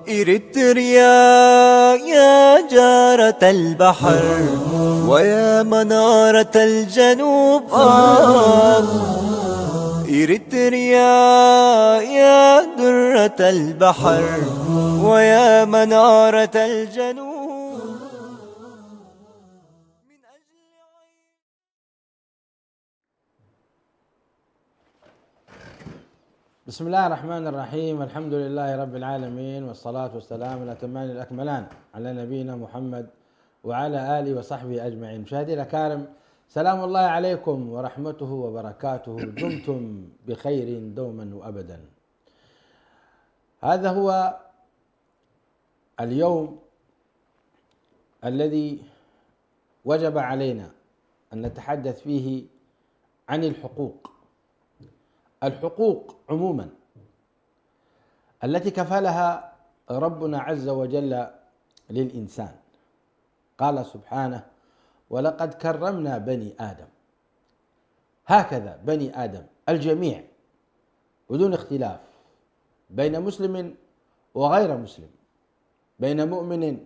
إريتريا يا جارة البحر ويا منارة الجنوب إريتريا يا درة البحر ويا منارة الجنوب. بسم الله الرحمن الرحيم. الحمد لله رب العالمين، والصلاة والسلام الأتمان الأكملان على نبينا محمد وعلى آله وصحبه أجمعين. مشاهدينا الأكارم، سلام الله عليكم ورحمته وبركاته، دمتم بخير دوما وأبدا. هذا هو اليوم الذي وجب علينا أن نتحدث فيه عن الحقوق عموما التي كفلها ربنا عز وجل للإنسان. قال سبحانه: ولقد كرمنا بني آدم. هكذا بني آدم الجميع بدون اختلاف، بين مسلم وغير مسلم، بين مؤمن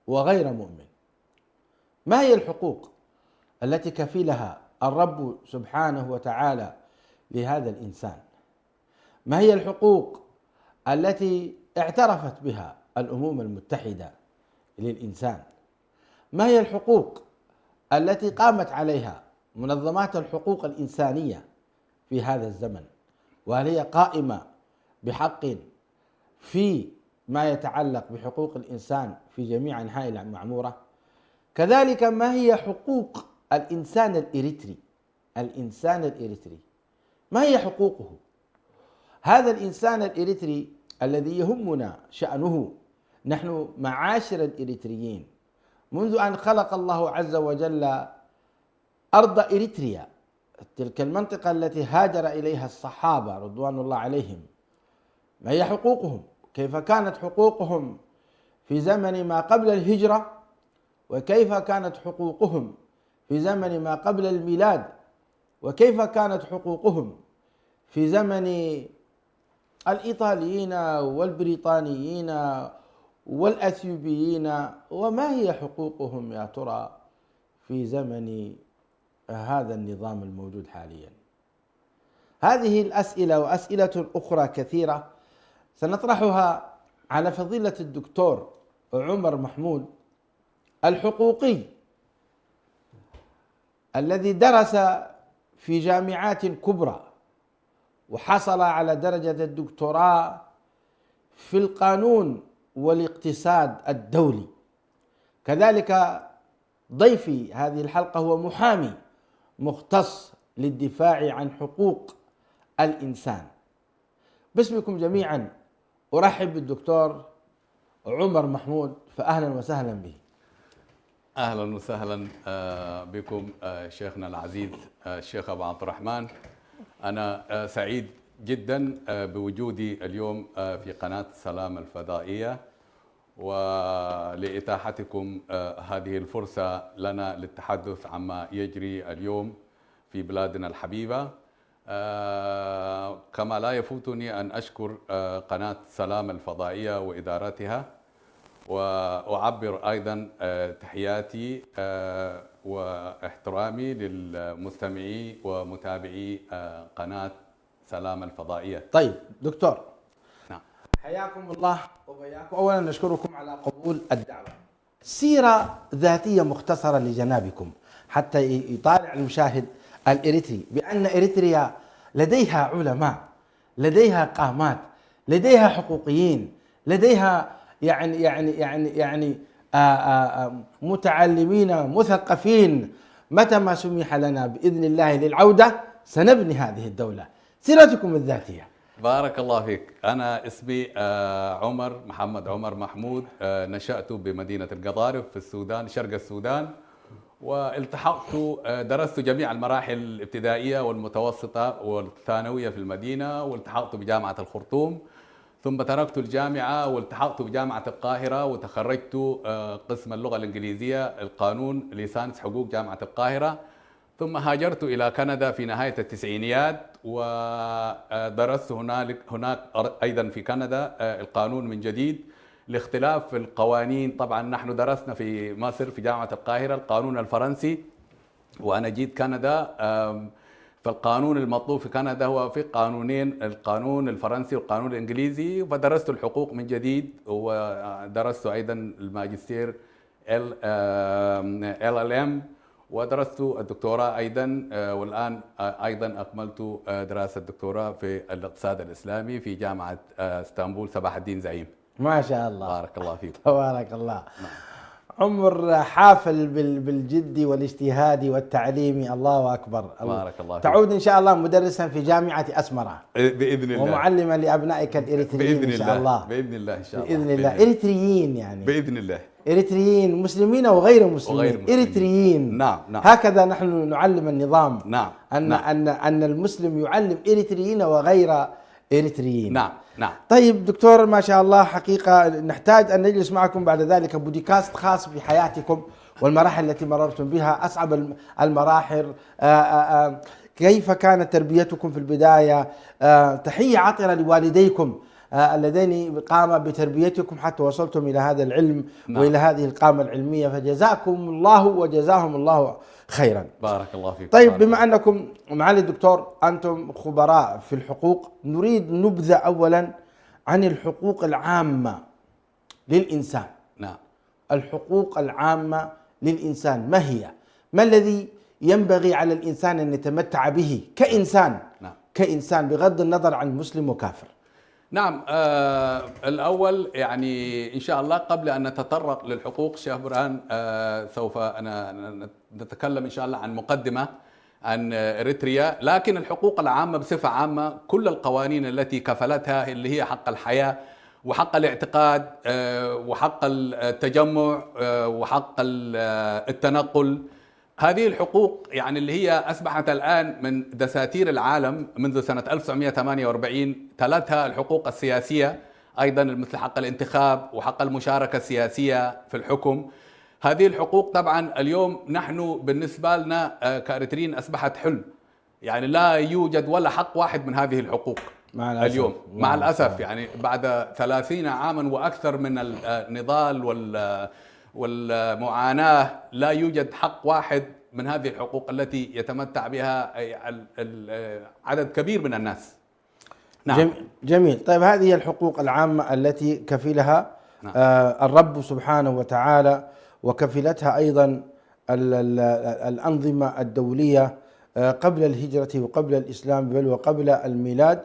وغير مؤمن. ما هي الحقوق التي كفلها الرب سبحانه وتعالى لهذا الإنسان؟ ما هي الحقوق التي اعترفت بها الأمم المتحدة للإنسان؟ ما هي الحقوق التي قامت عليها منظمات الحقوق الإنسانية في هذا الزمن، وهل هي قائمة بحق في ما يتعلق بحقوق الإنسان في جميع أنحاء المعمورة؟ كذلك ما هي حقوق الإنسان الإريتري؟ ما هي حقوقه؟ هذا الإنسان الإريتري الذي يهمنا شأنه نحن معاشر الإريتريين، منذ أن خلق الله عز وجل أرض إريتريا، تلك المنطقة التي هاجر إليها الصحابة رضوان الله عليهم، ما هي حقوقهم؟ كيف كانت حقوقهم في زمن ما قبل الهجرة، وكيف كانت حقوقهم في زمن ما قبل الميلاد، وكيف كانت حقوقهم في زمن الإيطاليين والبريطانيين والأثيوبيين، وما هي حقوقهم يا ترى في زمن هذا النظام الموجود حاليا؟ هذه الأسئلة وأسئلة أخرى كثيرة سنطرحها على فضيلة الدكتور عمر محمود، الحقوقي الذي درس في جامعات كبرى وحصل على درجة الدكتوراه في القانون والاقتصاد الدولي. كذلك ضيفي هذه الحلقة هو محامي مختص للدفاع عن حقوق الإنسان. باسمكم جميعا أرحب بالدكتور عمر محمود، فأهلا وسهلا به. أهلا وسهلا بكم شيخنا العزيز الشيخ أبو عبد الرحمن. أنا سعيد جدا بوجودي اليوم في قناة سلام الفضائية، ولإتاحتكم هذه الفرصة لنا للتحدث عما يجري اليوم في بلادنا الحبيبة. كما لا يفوتني أن أشكر قناة سلام الفضائية وإدارتها، وأعبر أيضا تحياتي واحترامي للمستمعي ومتابعي قناة سلام الفضائية. طيب دكتور، نعم، حياكم الله وبياكم. أولا نشكركم على قبول الدعوة. سيرة ذاتية مختصرة لجنابكم حتى يطالع المشاهد الإريتري بأن إريتريا لديها علماء، لديها قامات، لديها حقوقيين، لديها يعني متعلمين مثقفين. متى ما سمح لنا بإذن الله للعودة سنبني هذه الدولة. سيرتكم الذاتية. بارك الله فيك. أنا اسمي عمر محمد عمر محمود. نشأت بمدينة القضارف في السودان، شرق السودان، والتحقت درست جميع المراحل الابتدائية والمتوسطة والثانوية في المدينة، والتحقت بجامعة الخرطوم، ثم تركت الجامعة والتحقت بجامعة القاهرة وتخرجت قسم اللغة الإنجليزية القانون ليسانس حقوق جامعة القاهرة، ثم هاجرت إلى كندا في نهاية التسعينيات ودرست هناك أيضا في كندا القانون من جديد لاختلاف في القوانين. طبعا نحن درسنا في مصر في جامعة القاهرة القانون الفرنسي، وأنا جيت كندا. فالقانون المطلوب في كندا هو في قانونين، القانون الفرنسي والقانون الإنجليزي، فدرست الحقوق من جديد، ودرست أيضا الماجستير LLM، ودرست الدكتوراه أيضا، والآن أيضا أكملت دراسة الدكتوراه في الاقتصاد الإسلامي في جامعة اسطنبول صباح الدين زعيم. ما شاء الله، بارك الله فيك. تبارك الله. نعم. عمر حافل بالجد والاجتهاد والتعليم، الله أكبر. بارك الله فيك. تعود إن شاء الله مدرسا في جامعة أسمرة بإذن الله، ومعلما لأبنائك الإريتريين بإذن إن شاء الله. بإذن الله إن شاء الله، بإذن الله. إريتريين يعني بإذن الله، إريتريين مسلمين وغير مسلمين، إريتريين. نعم نعم. هكذا نحن نعلم النظام. نعم. أن نعم. أن المسلم يعلم إريتريين وغير إريتريين. نعم نعم. طيب دكتور، ما شاء الله، حقيقة نحتاج أن نجلس معكم بعد ذلك بودكاست خاص بحياتكم والمراحل التي مررتم بها، أصعب المراحل، كيف كانت تربيتكم في البداية. تحية عطرة لوالديكم اللذين قاما بتربيتكم حتى وصلتم إلى هذا العلم. نعم. وإلى هذه القامة العلمية، فجزاكم الله وجزاهم الله خيرا. بارك الله فيك. طيب، بما أنكم معالي الدكتور أنتم خبراء في الحقوق، نريد نبذة أولا عن الحقوق العامة للإنسان. نعم. الحقوق العامة للإنسان ما هي؟ ما الذي ينبغي على الإنسان أن يتمتع به كإنسان؟ نعم. كإنسان بغض النظر عن مسلم وكافر. نعم. الأول يعني إن شاء الله قبل أن نتطرق للحقوق شيخ برهان، سوف نتكلم إن شاء الله عن مقدمة عن إريتريا. لكن الحقوق العامة بصفة عامة كل القوانين التي كفلتها، اللي هي حق الحياة وحق الاعتقاد وحق التجمع وحق التنقل، هذه الحقوق يعني اللي هي أصبحت الآن من دساتير العالم منذ سنة 1948. تلتها الحقوق السياسية أيضا، مثل حق الانتخاب وحق المشاركة السياسية في الحكم. هذه الحقوق طبعا اليوم نحن بالنسبة لنا كإريتريين أصبحت حلم، يعني لا يوجد ولا حق واحد من هذه الحقوق اليوم مع الأسف. يعني بعد 30 عاما وأكثر من النضال والمعاناة لا يوجد حق واحد من هذه الحقوق التي يتمتع بها عدد كبير من الناس. نعم. جميل. طيب، هذه هي الحقوق العامة التي كفلها نعم. الرب سبحانه وتعالى، وكفلتها أيضا الأنظمة الدولية قبل الهجرة وقبل الإسلام، بل وقبل الميلاد،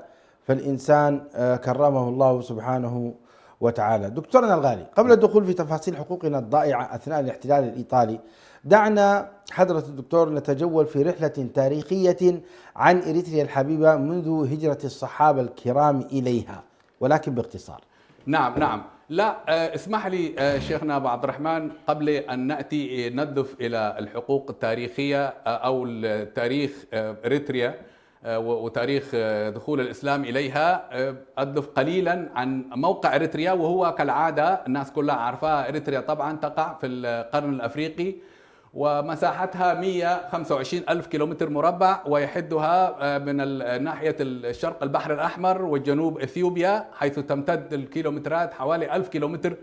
فالإنسان كرمه الله سبحانه وتعالى. دكتورنا الغالي، قبل الدخول في تفاصيل حقوقنا الضائعة أثناء الاحتلال الإيطالي، دعنا حضرة الدكتور نتجول في رحلة تاريخية عن إريتريا الحبيبة منذ هجرة الصحابة الكرام إليها، ولكن باختصار. نعم نعم. لا اسمح لي شيخنا أبو عبد الرحمن، قبل أن نأتي ندف إلى الحقوق التاريخية أو تاريخ إريتريا وتاريخ دخول الإسلام إليها، أدف قليلا عن موقع إريتريا. وهو كالعادة الناس كلها عارفاها، إريتريا طبعا تقع في القرن الأفريقي، ومساحتها 125 ألف كيلومتر مربع، ويحدها من ناحية الشرق البحر الأحمر والجنوب إثيوبيا، حيث تمتد الكيلومترات حوالي 1000 كيلومتر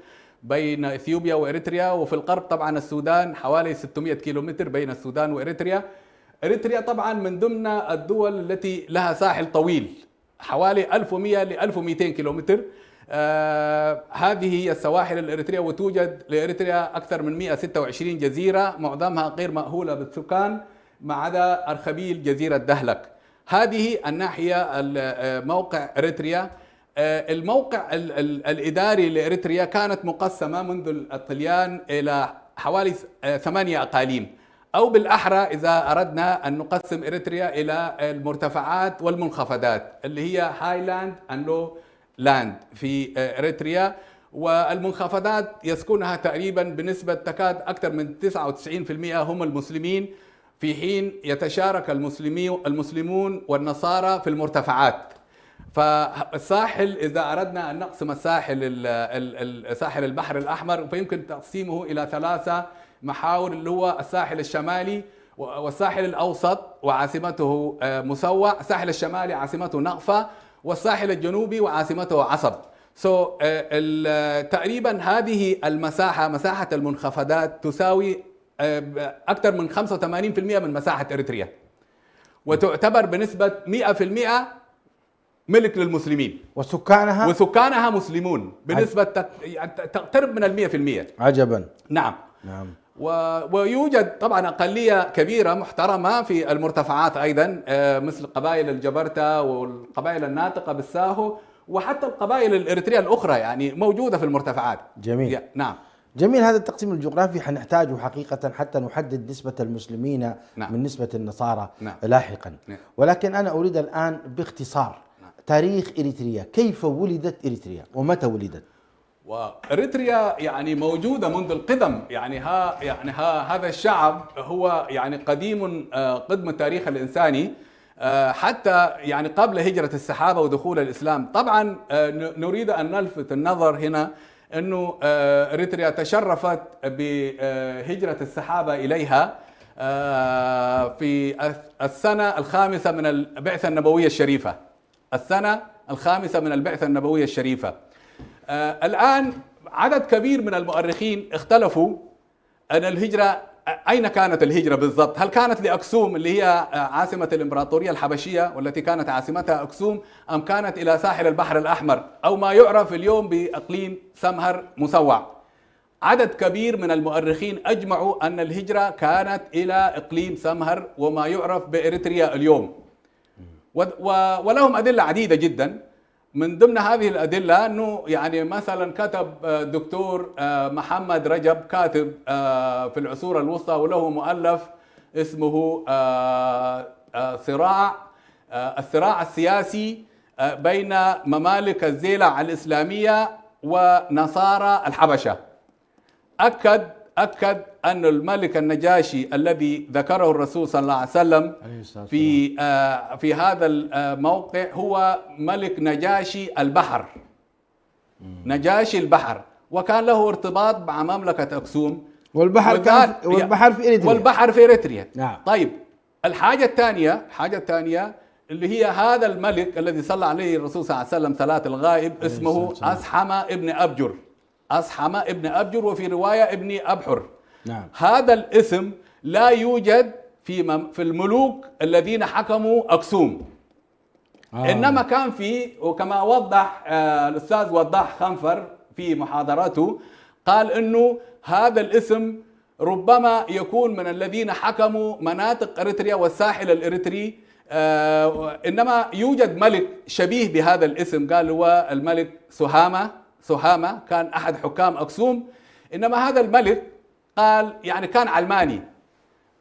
بين إثيوبيا وإريتريا. وفي الغرب طبعا السودان حوالي 600 كيلومتر بين السودان وإريتريا. إريتريا طبعا من ضمن الدول التي لها ساحل طويل حوالي 1100 ل 1200 كيلومتر. هذه هي السواحل الإريترية، وتوجد لإريتريا أكثر من 126 جزيرة، معظمها غير مأهولة بالسكان ما عدا أرخبيل جزيرة دهلك. هذه الناحية موقع إريتريا. الموقع الإداري لإريتريا كانت مقسمة منذ الطليان إلى حوالي 8 أقاليم، أو بالأحرى إذا أردنا أن نقسم إريتريا إلى المرتفعات والمنخفضات، اللي هي هايلاند أند لو لاند في إريتريا. والمنخفضات يسكنها تقريبا بنسبة تكاد أكثر من 99% هم المسلمين، في حين يتشارك المسلمون والنصارى في المرتفعات. فالساحل إذا أردنا أن نقسم ساحل البحر الأحمر، فيمكن تقسيمه إلى 3 محاور، اللي هو الساحل الشمالي والساحل الأوسط وعاصمته مسوع، الساحل الشمالي عاصمته نقفة، والساحل الجنوبي وعاصمته عصب. تقريبا هذه المساحة، مساحة المنخفضات، تساوي أكثر من 85% من مساحة إريتريا، وتعتبر بنسبة 100% ملك للمسلمين، وسكانها مسلمون بنسبة تقترب من 100%. عجبا. نعم. نعم. ويوجد طبعا أقلية كبيرة محترمة في المرتفعات أيضا، مثل قبائل الجبرتا والقبائل الناطقة بالساهو، وحتى القبائل الإريترية الأخرى يعني موجودة في المرتفعات. جميل. نعم. جميل. هذا التقسيم الجغرافي حنحتاجه حقيقة حتى نحدد نسبة المسلمين نعم. من نسبة النصارى نعم. لاحقا. نعم. ولكن أنا أريد الآن باختصار تاريخ إريتريا، كيف ولدت إريتريا ومتى ولدت؟ وإريتريا يعني موجودة منذ القدم، هذا الشعب هو يعني قديم قدم التاريخ الإنساني، حتى يعني قبل هجرة السحابة ودخول الإسلام. طبعا نريد أن نلفت النظر هنا أنه إريتريا تشرفت بهجرة السحابة إليها في السنة الخامسة من البعثة النبوية الشريفة، السنة الخامسة من البعثة النبوية الشريفة. الآن عدد كبير من المؤرخين اختلفوا أن الهجرة، أين كانت الهجرة بالضبط؟ هل كانت لأكسوم اللي هي عاصمة الإمبراطورية الحبشية والتي كانت عاصمتها أكسوم، أم كانت إلى ساحل البحر الأحمر أو ما يعرف اليوم بإقليم سمهر مسوع؟ عدد كبير من المؤرخين أجمعوا أن الهجرة كانت إلى إقليم سمهر وما يعرف بإريتريا اليوم، ولهم أدلة عديدة جدا. من ضمن هذه الأدلة أنه يعني مثلا كتب دكتور محمد رجب، كاتب في العصور الوسطى، وله مؤلف اسمه الصراع السياسي بين ممالك الزيلع الإسلامية ونصارى الحبشة. أكد أن الملك النجاشي الذي ذكره الرسول صلى الله عليه وسلم في هذا الموقع هو ملك نجاشي البحر، نجاشي البحر، وكان له ارتباط مع مملكة أكسوم، والبحر في إريتريا. والبحر في إريتريا. نعم. طيب الحاجة الثانية اللي هي هذا الملك الذي صلى عليه الرسول صلى الله عليه وسلم صلاة الغائب اسمه أصحم ابن أبجر، أصحم ابن أبجر، وفي رواية ابن أبحر. نعم. هذا الاسم لا يوجد في الملوك الذين حكموا أكسوم. إنما كان في، وكما وضح الأستاذ وضاح خنفر في محاضرته، قال إنه هذا الاسم ربما يكون من الذين حكموا مناطق إريتريا والساحل الإريتري، إنما يوجد ملك شبيه بهذا الاسم، قال هو الملك سهامة، كان أحد حكام أكسوم. إنما هذا الملك قال يعني كان علماني،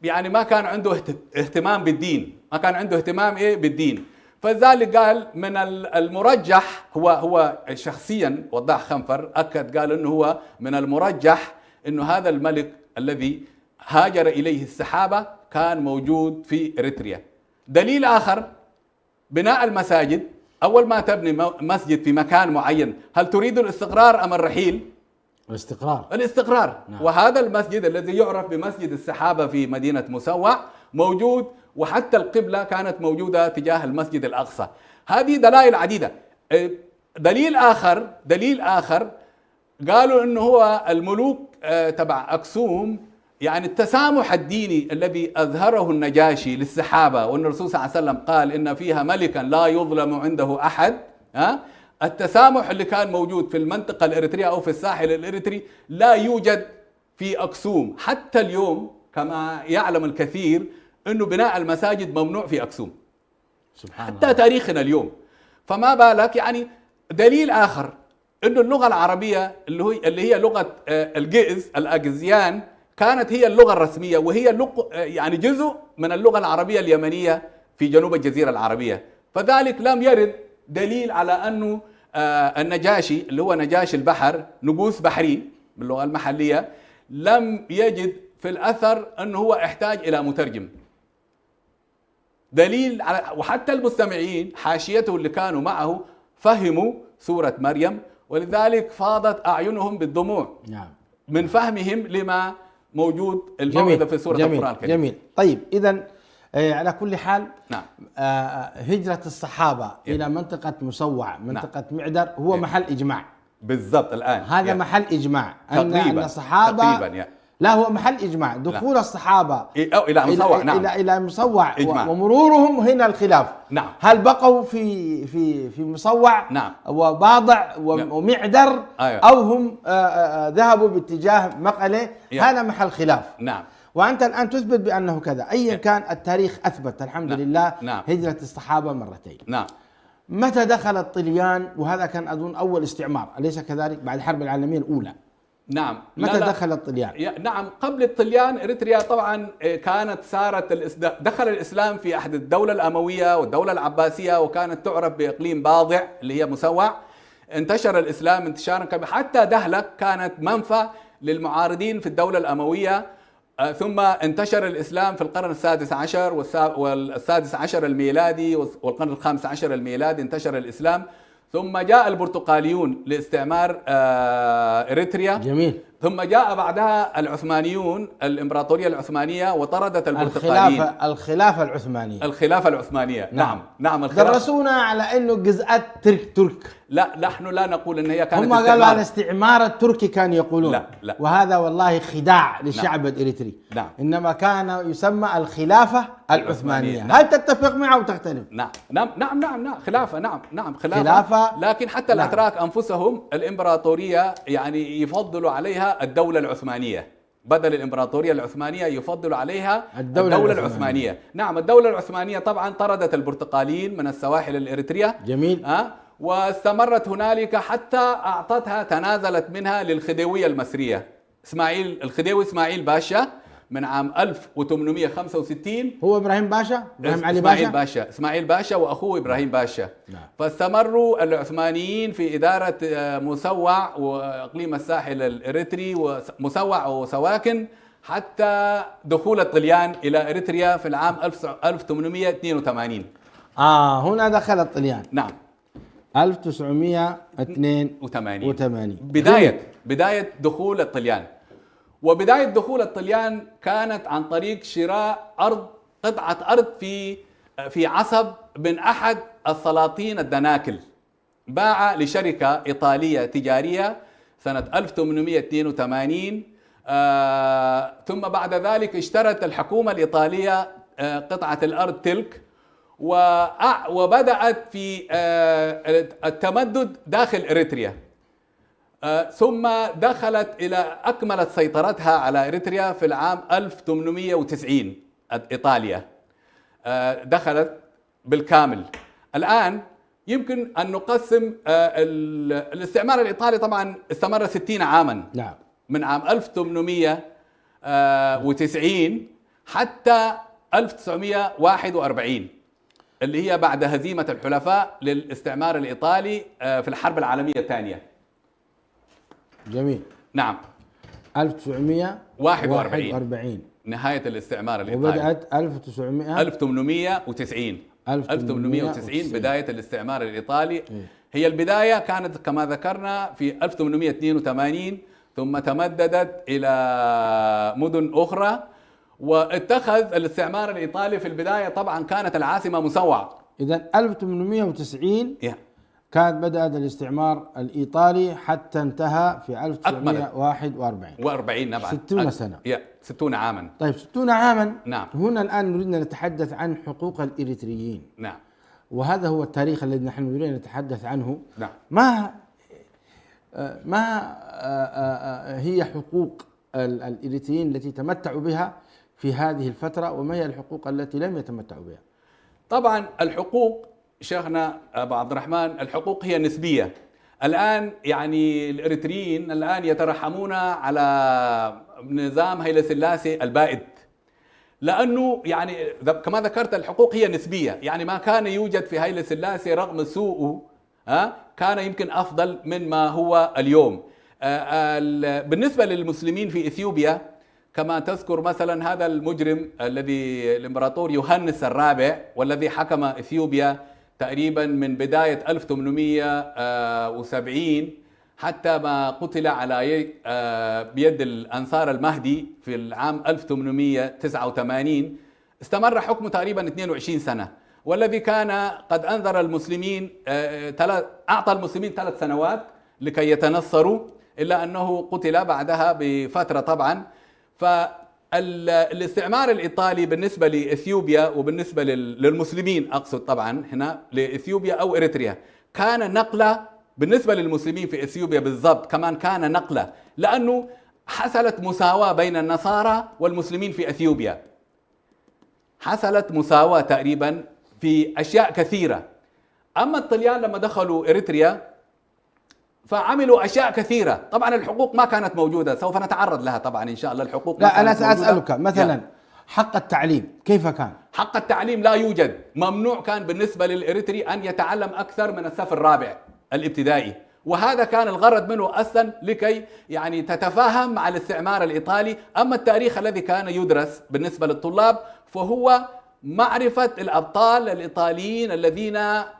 يعني ما كان عنده اهتمام بالدين، ما كان عنده اهتمام بالدين. فلذلك قال من المرجح، هو شخصيا وضاح خنفر أكد، قال إنه هو من المرجح إنه هذا الملك الذي هاجر إليه السحابة كان موجود في إريتريا. دليل آخر بناء المساجد. أول ما تبني مسجد في مكان معين، هل تريد الاستقرار أم الرحيل؟ الاستقرار. نعم. وهذا المسجد الذي يعرف بمسجد السحابة في مدينة مسوع موجود، وحتى القبلة كانت موجودة تجاه المسجد الأقصى. هذه دلائل عديدة. دليل آخر قالوا إنه هو الملوك تبع أكسوم، يعني التسامح الديني الذي أظهره النجاشي للسحابة، وأن الرسول صلى الله عليه وسلم قال إن فيها ملكا لا يظلم عنده أحد. التسامح اللي كان موجود في المنطقة الإريترية أو في الساحل الإريتري لا يوجد في أكسوم حتى اليوم، كما يعلم الكثير أنه بناء المساجد ممنوع في أكسوم حتى تاريخنا اليوم. فما بالك، يعني دليل آخر أنه اللغة العربية اللي هي لغة الجئز، الأجزيان، كانت هي اللغة الرسمية، وهي يعني جزء من اللغة العربية اليمنية في جنوب الجزيرة العربية. فذلك لم يرد دليل على أنه النجاشي اللي هو نجاشي البحر، نجوس بحري باللغة المحلية، لم يجد في الأثر أنه هو احتاج إلى مترجم. دليل على، وحتى المستمعين حاشيته اللي كانوا معه فهموا سورة مريم، ولذلك فاضت أعينهم بالدموع. نعم. من فهمهم لما موجود الموعظة في سورة جميل القرآن الكريم. جميل. طيب إذا على كل حال نعم. هجرة الصحابة إلى منطقة مسوع، منطقة معدر، هو محل إجماع. بالضبط الآن هذا محل إجماع أن الصحابة تقريبا لا، هو محل إجماع دخول الصحابة أو إلى مصوع. نعم. إلى مصوع إجماع. ومرورهم هنا الخلاف. نعم. هل بقوا في مصوع نعم. وباضع ومعدر أيوة. أو هم ذهبوا باتجاه مقلة؟ هذا محل خلاف. نعم. وأنت الآن تثبت بأنه كذا. أيا كان التاريخ أثبت الحمد لله. نعم. هجرة الصحابة مرتين. نعم. متى دخل الطليان؟ وهذا كان أظن أول استعمار، أليس كذلك؟ بعد الحرب العالمية الأولى. نعم. متى دخل الطليان؟ نعم، قبل الطليان إريتريا طبعا كانت دخل الإسلام في أحد الدولة الأموية والدولة العباسية، وكانت تعرف بإقليم باضع اللي هي مسوع. انتشر الإسلام انتشارا كبيرا، حتى دهلك كانت منفى للمعارضين في الدولة الأموية. ثم انتشر الإسلام في القرن السادس عشر والسادس عشر الميلادي والقرن الخامس عشر الميلادي انتشر الإسلام. ثم جاء البرتقاليون لاستعمار إريتريا. جميل. ثم جاء بعدها العثمانيون، الإمبراطورية العثمانية، وطردت البرتقاليين. الخلافة العثمانية. الخلافة العثمانية. نعم. نعم. درسونا على أنه جزءات ترك. لا، نحن لا نقول ان هي كانت هم قالوا على الاستعمار التركي كان يقولون. لا. وهذا والله خداع للشعب الإريتري. نعم. إنما كان يسمى الخلافة العثمانية. هل تتفق معه أو تختلف؟ نعم. خلافة. نعم. خلافة. لكن حتى الأتراك أنفسهم الإمبراطورية يعني يفضلوا عليها الدولة العثمانية بدل الإمبراطورية العثمانية، يفضلوا عليها الدولة العثمانية. نعم. الدولة العثمانية طبعا طردت البرتقاليين من السواحل الإريترية. جميل. واستمرت هنالك حتى أعطتها، تنازلت منها للخديوية المصرية. الخديوي إسماعيل باشا من عام 1865. هو إبراهيم باشا؟ إسماعيل باشا وأخوه إبراهيم باشا. نعم. فاستمروا العثمانيين في إدارة مسوع وإقليم الساحل الإريتري ومسوع وسواكن حتى دخول الطليان إلى إريتريا في العام 1882. هنا دخل الطليان. نعم. 1982. بداية دخول الطليان. وبداية دخول الطليان كانت عن طريق شراء قطعة أرض في عصب من أحد السلاطين الدناكل. باع لشركة إيطالية تجارية سنة 1882. ثم بعد ذلك اشترت الحكومة الإيطالية قطعة الأرض تلك، وبدأت في التمدد داخل إريتريا. ثم أكملت سيطرتها على إريتريا في العام 1890. إيطاليا دخلت بالكامل. الآن يمكن أن نقسم الاستعمار الإيطالي طبعا استمر 60 عاما. نعم. من عام 1890 حتى 1941 اللي هي بعد هزيمة الحلفاء للاستعمار الإيطالي في الحرب العالمية الثانية. جميل. نعم. 1941 نهاية الاستعمار الإيطالي. وبدأت 1890 بداية الاستعمار الإيطالي. هي البداية كانت كما ذكرنا في 1882، ثم تمددت إلى مدن أخرى. واتخذ الاستعمار الإيطالي في البداية طبعا كانت العاصمة مسوع. إذن 1890 كانت بدأت الاستعمار الإيطالي حتى انتهى في 1941. 60 سنة. 60 عاما. طيب 60 عاما. نعم. هنا الآن نريد أن نتحدث عن حقوق الإريتريين. نعم. وهذا هو التاريخ الذي نحن نريد أن نتحدث عنه. نعم. ما هي حقوق الإريتريين التي تمتعوا بها في هذه الفترة، وما هي الحقوق التي لم يتمتعوا بها؟ طبعا الحقوق شيخنا أبو عبد الرحمن، الحقوق هي نسبية. الآن يعني الإريتريين الآن يترحمون على نظام هيلي سلاسي البائد، لأنه يعني كما ذكرت الحقوق هي نسبية. يعني ما كان يوجد في هيلي سلاسي رغم سوءه كان يمكن أفضل من ما هو اليوم. بالنسبة للمسلمين في إثيوبيا كما تذكر مثلا هذا المجرم الذي الإمبراطور يوهنس الرابع، والذي حكم إثيوبيا تقريبا من بداية 1870 حتى ما قتل على بيد الأنصار المهدي في العام 1889. استمر حكمه تقريبا 22 سنة، والذي كان قد أنذر المسلمين، أعطى المسلمين 3 سنوات لكي يتنصروا، إلا أنه قتل بعدها بفترة طبعا. فالاستعمار الإيطالي بالنسبة لإثيوبيا وبالنسبة للمسلمين، أقصد طبعا هنا لإثيوبيا أو إريتريا، كان نقلة. بالنسبة للمسلمين في إثيوبيا بالضبط كمان كان نقلة، لأنه حصلت مساواة بين النصارى والمسلمين في إثيوبيا، حصلت مساواة تقريبا في أشياء كثيرة. أما الطليان لما دخلوا إريتريا فعملوا أشياء كثيرة، طبعا الحقوق ما كانت موجودة، سوف نتعرض لها طبعا إن شاء الله. الحقوق لا، أنا سأسألك مثلا حق التعليم كيف كان؟ حق التعليم لا يوجد، ممنوع كان بالنسبة للإريتري أن يتعلم أكثر من الصف الرابع الابتدائي، وهذا كان الغرض منه أصلا لكي يعني تتفاهم مع الاستعمار الإيطالي. أما التاريخ الذي كان يدرس بالنسبة للطلاب فهو معرفة الأبطال الإيطاليين الذين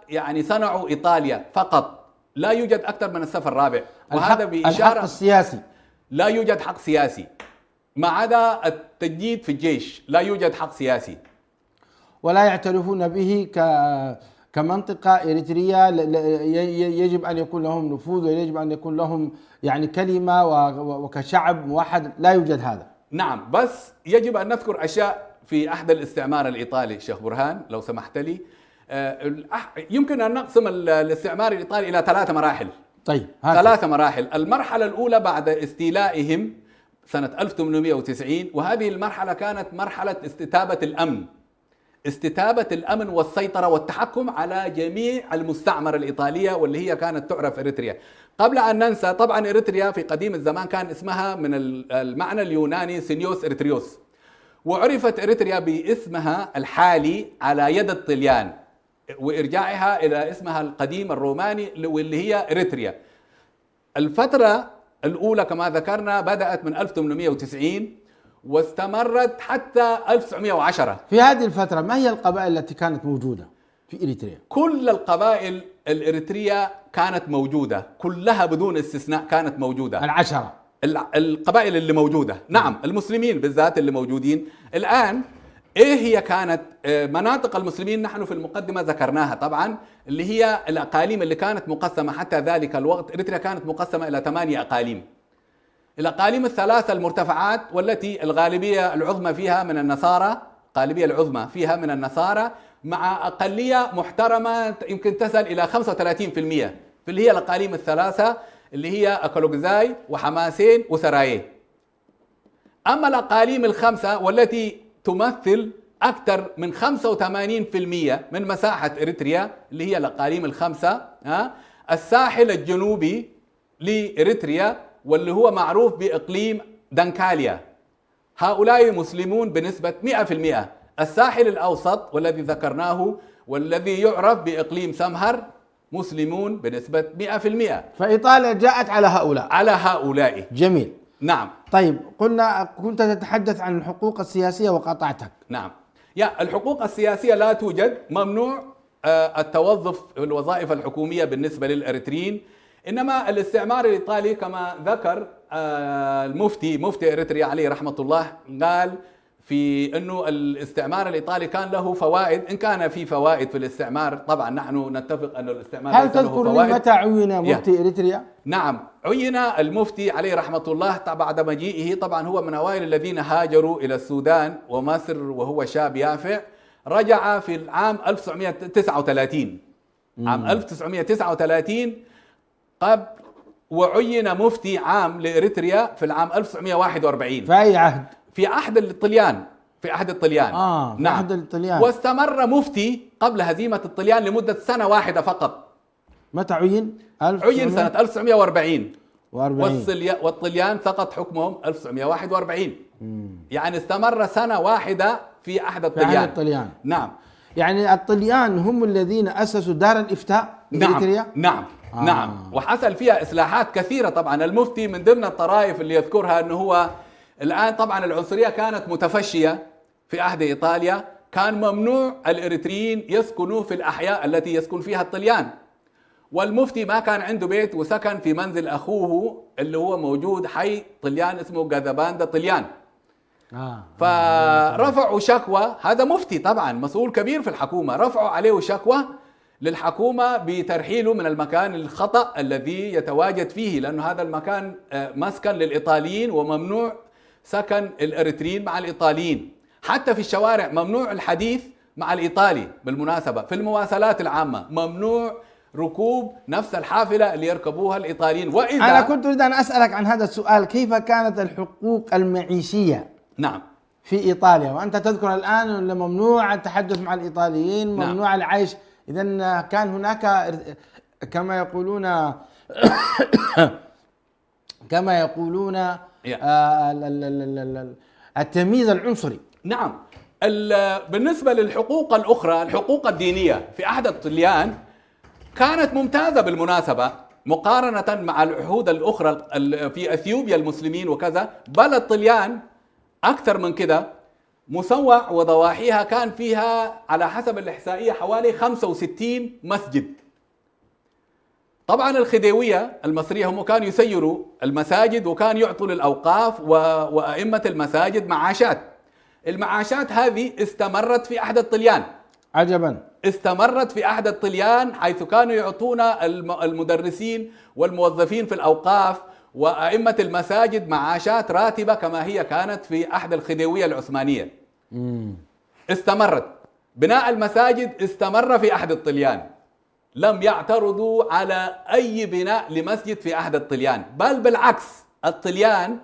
يعني صنعوا إيطاليا فقط، لا يوجد أكثر من الصف الرابع. وهذا بإشارة الحق السياسي لا يوجد حق سياسي ما عدا التجنيد في الجيش، لا يوجد حق سياسي، ولا يعترفون به كمنطقة إريتريا يجب أن يكون لهم نفوذ ويجب أن يكون لهم يعني كلمة، وكشعب موحد لا يوجد هذا. نعم، بس يجب أن نذكر أشياء في عهد الاستعمار الإيطالي. شيخ برهان لو سمحت لي، يمكن أن نقسم الاستعمار الإيطالي إلى 3 مراحل. طيب 3 مراحل. المرحلة الأولى بعد استيلائهم سنة 1890، وهذه المرحلة كانت مرحلة استتابة الأمن، استتابة الأمن والسيطرة والتحكم على جميع المستعمرة الإيطالية واللي هي كانت تعرف إريتريا. قبل أن ننسى طبعا إريتريا في قديم الزمان كان اسمها من المعنى اليوناني سينيوس إريتريوس، وعرفت إريتريا باسمها الحالي على يد الطليان وإرجاعها إلى اسمها القديم الروماني واللي هي إريتريا. الفترة الأولى كما ذكرنا بدأت من 1890 واستمرت حتى 1910. في هذه الفترة ما هي القبائل التي كانت موجودة في إريتريا؟ كل القبائل الإريترية كانت موجودة، كلها بدون استثناء كانت موجودة. 10 القبائل اللي موجودة، نعم، المسلمين بالذات اللي موجودين الآن. إيه هي كانت مناطق المسلمين؟ نحن في المقدمة ذكرناها طبعا، اللي هي الأقاليم اللي كانت مقسمة حتى ذلك الوقت. إريتريا كانت مقسمة إلى 8 أقاليم. الأقاليم ال3 المرتفعات والتي الغالبية العظمى فيها من النصارى، الغالبية العظمى فيها من النصارى، مع أقلية محترمة يمكن تصل إلى 35%، اللي هي الأقاليم ال3 اللي هي أكلوغزاي وحماسين وسرايي. أما الأقاليم ال5 والتي تمثل أكثر من 85% من مساحة إريتريا، اللي هي الأقاليم ال5، الساحل الجنوبي لإريتريا واللي هو معروف بإقليم دنكاليا، هؤلاء مسلمون بنسبة 100%. الساحل الأوسط والذي ذكرناه والذي يعرف بإقليم سمهر مسلمون بنسبة 100%. فإيطاليا جاءت على هؤلاء. على هؤلاء. جميل. نعم. طيب كنت تتحدث عن الحقوق السياسية وقاطعتك. نعم. الحقوق السياسية لا توجد، ممنوع التوظف في الوظائف الحكومية بالنسبة للإريتريين. إنما الاستعمار الإيطالي كما ذكر مفتي إريتريا عليه رحمة الله، قال في أنه الاستعمار الإيطالي كان له فوائد. إن كان في فوائد في الاستعمار طبعا نحن نتفق أن الاستعمار هل تذكر لي متى عين مفتي إريتريا؟ نعم، عين المفتي عليه رحمة الله بعد مجيئه. طبعا هو من أوائل الذين هاجروا إلى السودان ومصر وهو شاب يافع. رجع في العام 1939. عام 1939 قبل، وعين مفتي عام لإريتريا في العام 1941. في أي عهد؟ في عهد الطليان. في عهد الطليان. في عهد الطليان. واستمر مفتي قبل هزيمة الطليان لمدة سنة واحدة فقط. متى عين؟ عين سنة 1940. والطليان سقط حكمهم 1941. يعني استمر سنة واحدة في عهد الطليان. في عهد الطليان. نعم. يعني الطليان هم الذين أسسوا دار الإفتاء في إريتريا؟ نعم. نعم. وحصل فيها إصلاحات كثيرة. طبعا المفتي من ضمن الطرائف اللي يذكرها أنه هو الآن طبعا العنصرية كانت متفشية في عهد إيطاليا، كان ممنوع الإريتريين يسكنوا في الأحياء التي يسكن فيها الطليان، والمفتي ما كان عنده بيت وسكن في منزل أخوه اللي هو موجود حي طليان اسمه جاذباندا طليان. فرفعوا شكوى، هذا مفتي طبعا مسؤول كبير في الحكومة، رفعوا عليه شكوى للحكومة بترحيله من المكان الخطأ الذي يتواجد فيه، لأنه هذا المكان مسكن للإيطاليين وممنوع سكن الإريتريين مع الإيطاليين، حتى في الشوارع ممنوع الحديث مع الإيطالي. بالمناسبة في المواصلات العامة ممنوع ركوب نفس الحافلة اللي يركبوها الإيطاليين. وإذا أنا كنت أريد أن أسألك عن هذا السؤال، كيف كانت الحقوق المعيشية نعم في إيطاليا؟ وأنت تذكر الآن أن ممنوع التحدث مع الإيطاليين، ممنوع نعم. العيش، إذن كان هناك كما يقولون كما يقولون التمييز العنصري. نعم. بالنسبة للحقوق الأخرى، الحقوق الدينية في عهد الطليان كانت ممتازة بالمناسبة مقارنة مع العهود الأخرى في أثيوبيا المسلمين وكذا، بل الطليان أكثر من كده مسوع وضواحيها كان فيها على حسب الإحصائية حوالي 65 مسجد. طبعا الخديوية المصرية هم كانوا يسيروا المساجد وكانوا يعطوا للأوقاف وأئمة المساجد معاشات. المعاشات هذه استمرت في عهد الطليان. عجبا. استمرت في عهد الطليان، حيث كانوا يعطون المدرسين والموظفين في الأوقاف وأئمة المساجد معاشات راتبة كما هي كانت في عهد الخديوية العثمانية. استمرت. بناء المساجد استمر في عهد الطليان، لم يعترضوا على أي بناء لمسجد في عهد الطليان، بل بالعكس الطليان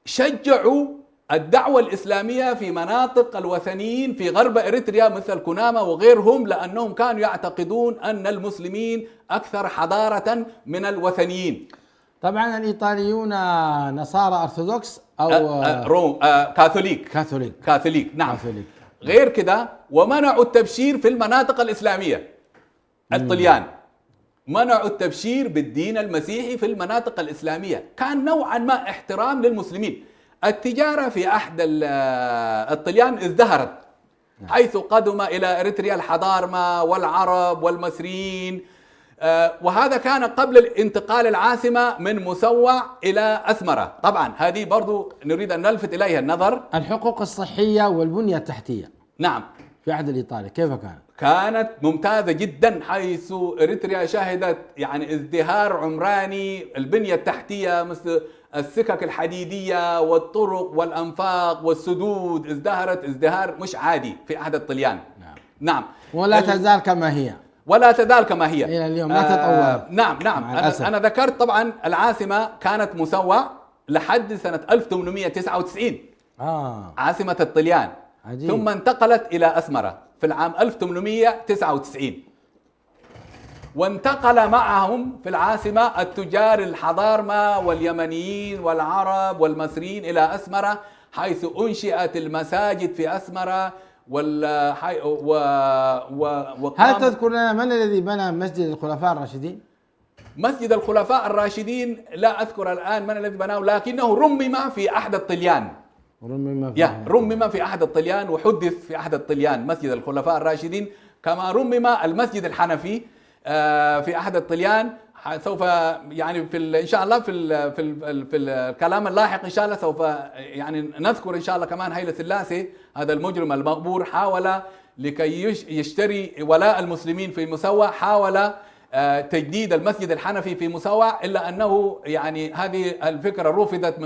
شجعوا الدعوة الإسلامية في مناطق الوثنيين في غرب إريتريا مثل كوناما وغيرهم، لأنهم كانوا يعتقدون أن المسلمين أكثر حضارة من الوثنيين. طبعا الإيطاليون نصارى أرثوذكس أو كاثوليك نعم. كاثوليك. غير كده ومنعوا التبشير في المناطق الإسلامية. الطليان منعوا التبشير بالدين المسيحي في المناطق الإسلامية، كان نوعا ما احترام للمسلمين. التجارة في عهد الطليان ازدهرت، حيث قدم إلى إريتريا الحضارمة والعرب والمصريين، وهذا كان قبل الانتقال العاصمة من مسوع إلى أسمرة. طبعا هذه برضو نريد أن نلفت إليها النظر. الحقوق الصحية والبنية التحتية نعم في عهد الإيطالي كيف كانت ممتازة جدا، حيث إريتريا شهدت يعني ازدهار عمراني. البنية التحتية مثل السكك الحديدية والطرق والأنفاق والسدود ازدهرت ازدهار مش عادي في عهد الطليان. نعم. ولا تزال كما هي. ولا تزال كما هي إلى اليوم ما تطورت. نعم. أنا ذكرت طبعا العاصمة كانت مسوع لحد سنة 1899 عاصمة الطليان. عجيب. ثم انتقلت إلى أسمرة في العام 1899، وانتقل معهم في العاصمة التجار الحضارمة واليمنيين والعرب والمصريين إلى أسمرة، حيث أنشئت المساجد في أسمرة هل تذكر لنا من الذي بنى مسجد الخلفاء الراشدين؟ مسجد الخلفاء الراشدين لا أذكر الآن من الذي بناه، لكنه رمم في عهد الطليان. رمم في عهد الطليان وحدث في عهد الطليان مسجد الخلفاء الراشدين، كما رمم المسجد الحنفي في عهد الطليان. سوف يعني إن شاء الله في الكلام اللاحق إن شاء الله سوف يعني نذكر إن شاء الله كمان هيلة سلاسي هذا المجرم المغبور حاول لكي يشتري ولاء المسلمين في مسوع، حاول تجديد المسجد الحنفي في مسوع، إلا أنه يعني هذه الفكرة رفضت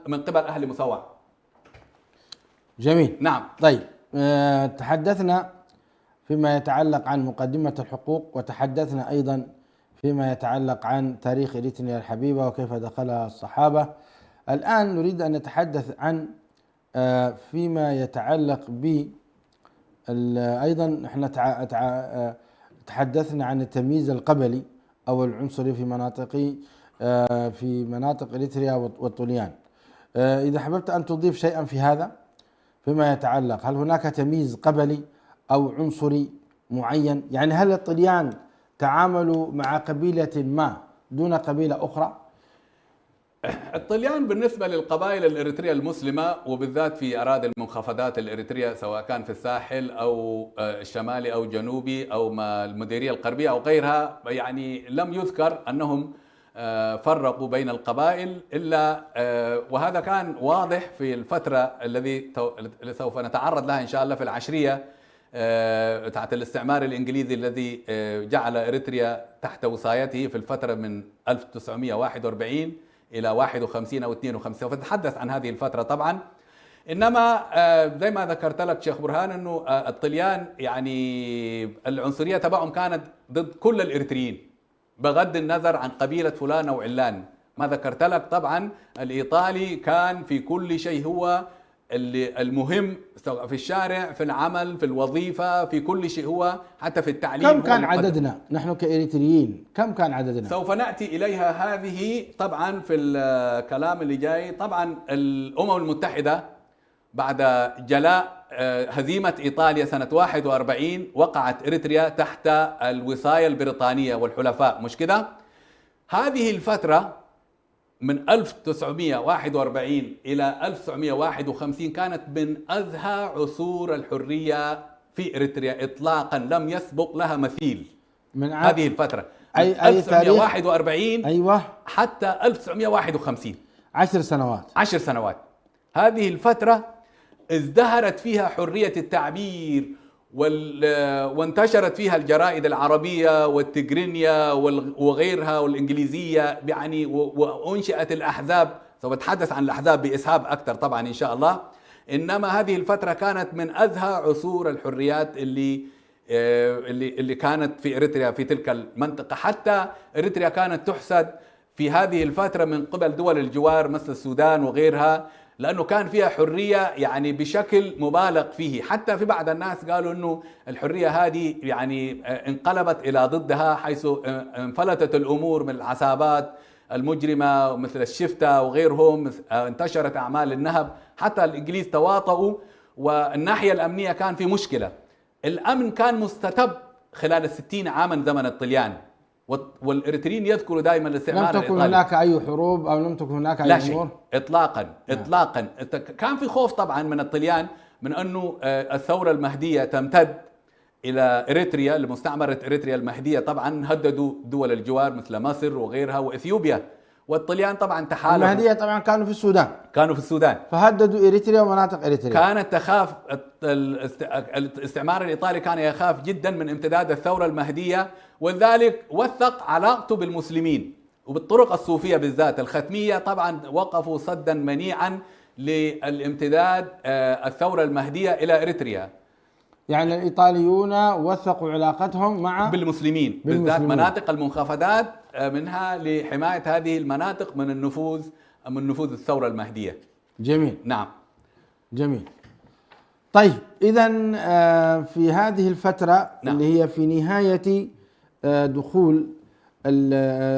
من قبل أهل مسوع. جميل. نعم. طيب تحدثنا فيما يتعلق عن مقدمة الحقوق، وتحدثنا أيضا فيما يتعلق عن تاريخ إريتريا الحبيبة وكيف دخلها الصحابة. الآن نريد أن نتحدث عن فيما يتعلق ب أيضا احنا تحدثنا عن التمييز القبلي أو العنصري في مناطق إريتريا والطليان. إذا حببت أن تضيف شيئا في هذا فيما يتعلق، هل هناك تمييز قبلي أو عنصري معين؟ يعني هل الطليان تعاملوا مع قبيلة ما دون قبيلة أخرى؟ الطليان بالنسبة للقبائل الإريترية المسلمة وبالذات في أراضي المنخفضات الإريترية سواء كان في الساحل أو الشمالي أو الجنوبي أو المديرية الغربية أو غيرها، يعني لم يذكر أنهم فرقوا بين القبائل إلا وهذا كان واضح في الفترة الذي سوف نتعرض لها إن شاء الله في العشرية تحت الاستعمار الإنجليزي الذي جعل إريتريا تحت وصايته في الفترة من 1941 إلى 51 أو 52. سوف نتحدث عن هذه الفترة طبعا. إنما زي ما ذكرت لك شيخ برهان أنه الطليان يعني العنصرية تبعهم كانت ضد كل الإريتريين بغض النظر عن قبيلة فلان أو علان. ما ذكرت لك طبعا الإيطالي كان في كل شيء هو اللي المهم في الشارع، في العمل، في الوظيفة، في كل شيء، هو حتى في التعليم. كم كان عددنا نحن كإريتريين؟ كم كان عددنا؟ سوف نأتي إليها هذه طبعا في الكلام اللي جاي. طبعا الأمم المتحدة بعد جلاء هزيمة إيطاليا سنة 41 وقعت إريتريا تحت الوصاية البريطانية والحلفاء، مش كده؟ هذه الفترة من 1941 إلى 1951 كانت من أزهى عصور الحرية في إريتريا إطلاقا، لم يسبق لها مثيل. من هذه الفترة أي 1941 أيوة حتى 1951 10 سنوات. 10 سنوات. هذه الفترة ازدهرت فيها حرية التعبير وانتشرت فيها الجرائد العربية والتجرينية وغيرها والإنجليزية يعني، وأنشئت الأحزاب. سوف أتحدث عن الأحزاب بإسهاب أكثر طبعا إن شاء الله. إنما هذه الفترة كانت من أزهى عصور الحريات اللي كانت في إريتريا في تلك المنطقة. حتى إريتريا كانت تحسد في هذه الفترة من قبل دول الجوار مثل السودان وغيرها، لأنه كان فيها حرية يعني بشكل مبالغ فيه. حتى في بعض الناس قالوا أنه الحرية هذه يعني انقلبت إلى ضدها، حيث انفلتت الأمور من العصابات المجرمة مثل الشفتة وغيرهم، انتشرت أعمال النهب، حتى الإنجليز تواطؤوا، والناحية الأمنية كان في مشكلة. الأمن كان مستتب خلال 60 عاما زمن الطليان، والإريتريين يذكروا دائما الاستعمار. لم تكن هناك أي حروب أو لم تكن هناك أي لا أمور؟ شيء إطلاقا إطلاقا. كان في خوف طبعا من الطليان من أنه الثورة المهدية تمتد إلى إريتريا، لمستعمرة إريتريا المهدية. طبعا هددوا دول الجوار مثل مصر وغيرها وإثيوبيا، والطليان طبعا تحالفوا. المهدية طبعا كانوا في السودان. كانوا في السودان، فهددوا إريتريا ومناطق إريتريا. كانت تخاف الاستعمار الإيطالي كان يخاف جدا من امتداد الثورة المهدية، ولذلك وثق علاقته بالمسلمين وبالطرق الصوفية بالذات. الختمية طبعا وقفوا صدا منيعا للامتداد الثورة المهدية إلى إريتريا. يعني الإيطاليون وثقوا علاقتهم مع بالمسلمين بالذات مناطق المنخفضات، منها لحماية هذه المناطق من نفوذ الثورة المهدية. جميل. نعم جميل. طيب إذا في هذه الفترة نعم. اللي هي في نهاية دخول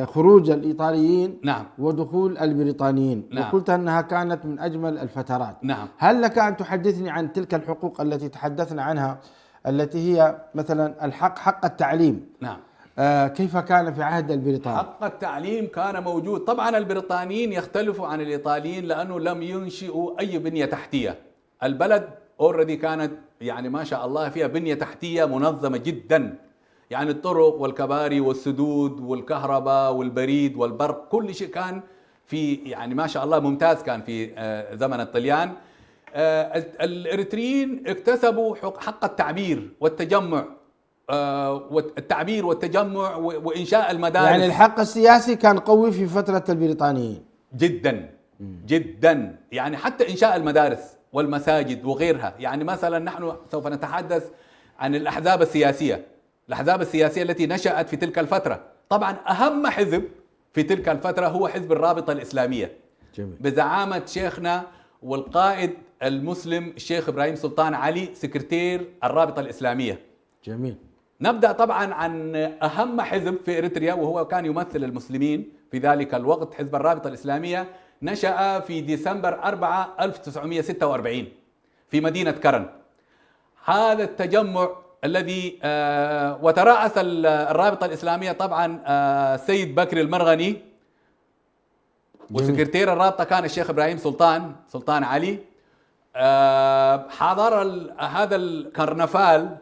خروج الإيطاليين نعم. ودخول البريطانيين، نعم. وقلت أنها كانت من أجمل الفترات. نعم. هل لك أن تحدثني عن تلك الحقوق التي تحدثنا عنها، التي هي مثلا حق التعليم؟ نعم. كيف كان في عهد البريطاني؟ حق التعليم كان موجود. طبعا البريطانيين يختلفوا عن الإيطاليين لأنه لم ينشئوا أي بنية تحتية. البلد أوريدي كانت يعني ما شاء الله فيها بنية تحتية منظمة جدا، يعني الطرق والكباري والسدود والكهرباء والبريد والبرق، كل شيء كان في يعني ما شاء الله ممتاز كان في زمن الطليان. الإريتريين اكتسبوا حق التعبير والتجمع، والتعبير والتجمع وإنشاء المدارس. يعني الحق السياسي كان قوي في فترة البريطانيين جدا جدا، يعني حتى إنشاء المدارس والمساجد وغيرها. يعني مثلا نحن سوف نتحدث عن الأحزاب السياسية، الأحزاب السياسية التي نشأت في تلك الفترة. طبعا أهم حزب في تلك الفترة هو حزب الرابطة الإسلامية. جميل. بزعامة شيخنا والقائد المسلم الشيخ إبراهيم سلطان علي سكرتير الرابطة الإسلامية. جميل. نبدأ طبعا عن أهم حزب في إريتريا، وهو كان يمثل المسلمين في ذلك الوقت. حزب الرابطة الإسلامية نشأ في ديسمبر 4 1946 في مدينة كرن. هذا التجمع الذي وترأس الرابطة الإسلامية طبعا السيد بكر المرغني، وسكرتير الرابطة كان الشيخ إبراهيم سلطان علي. حضر هذا الكرنفال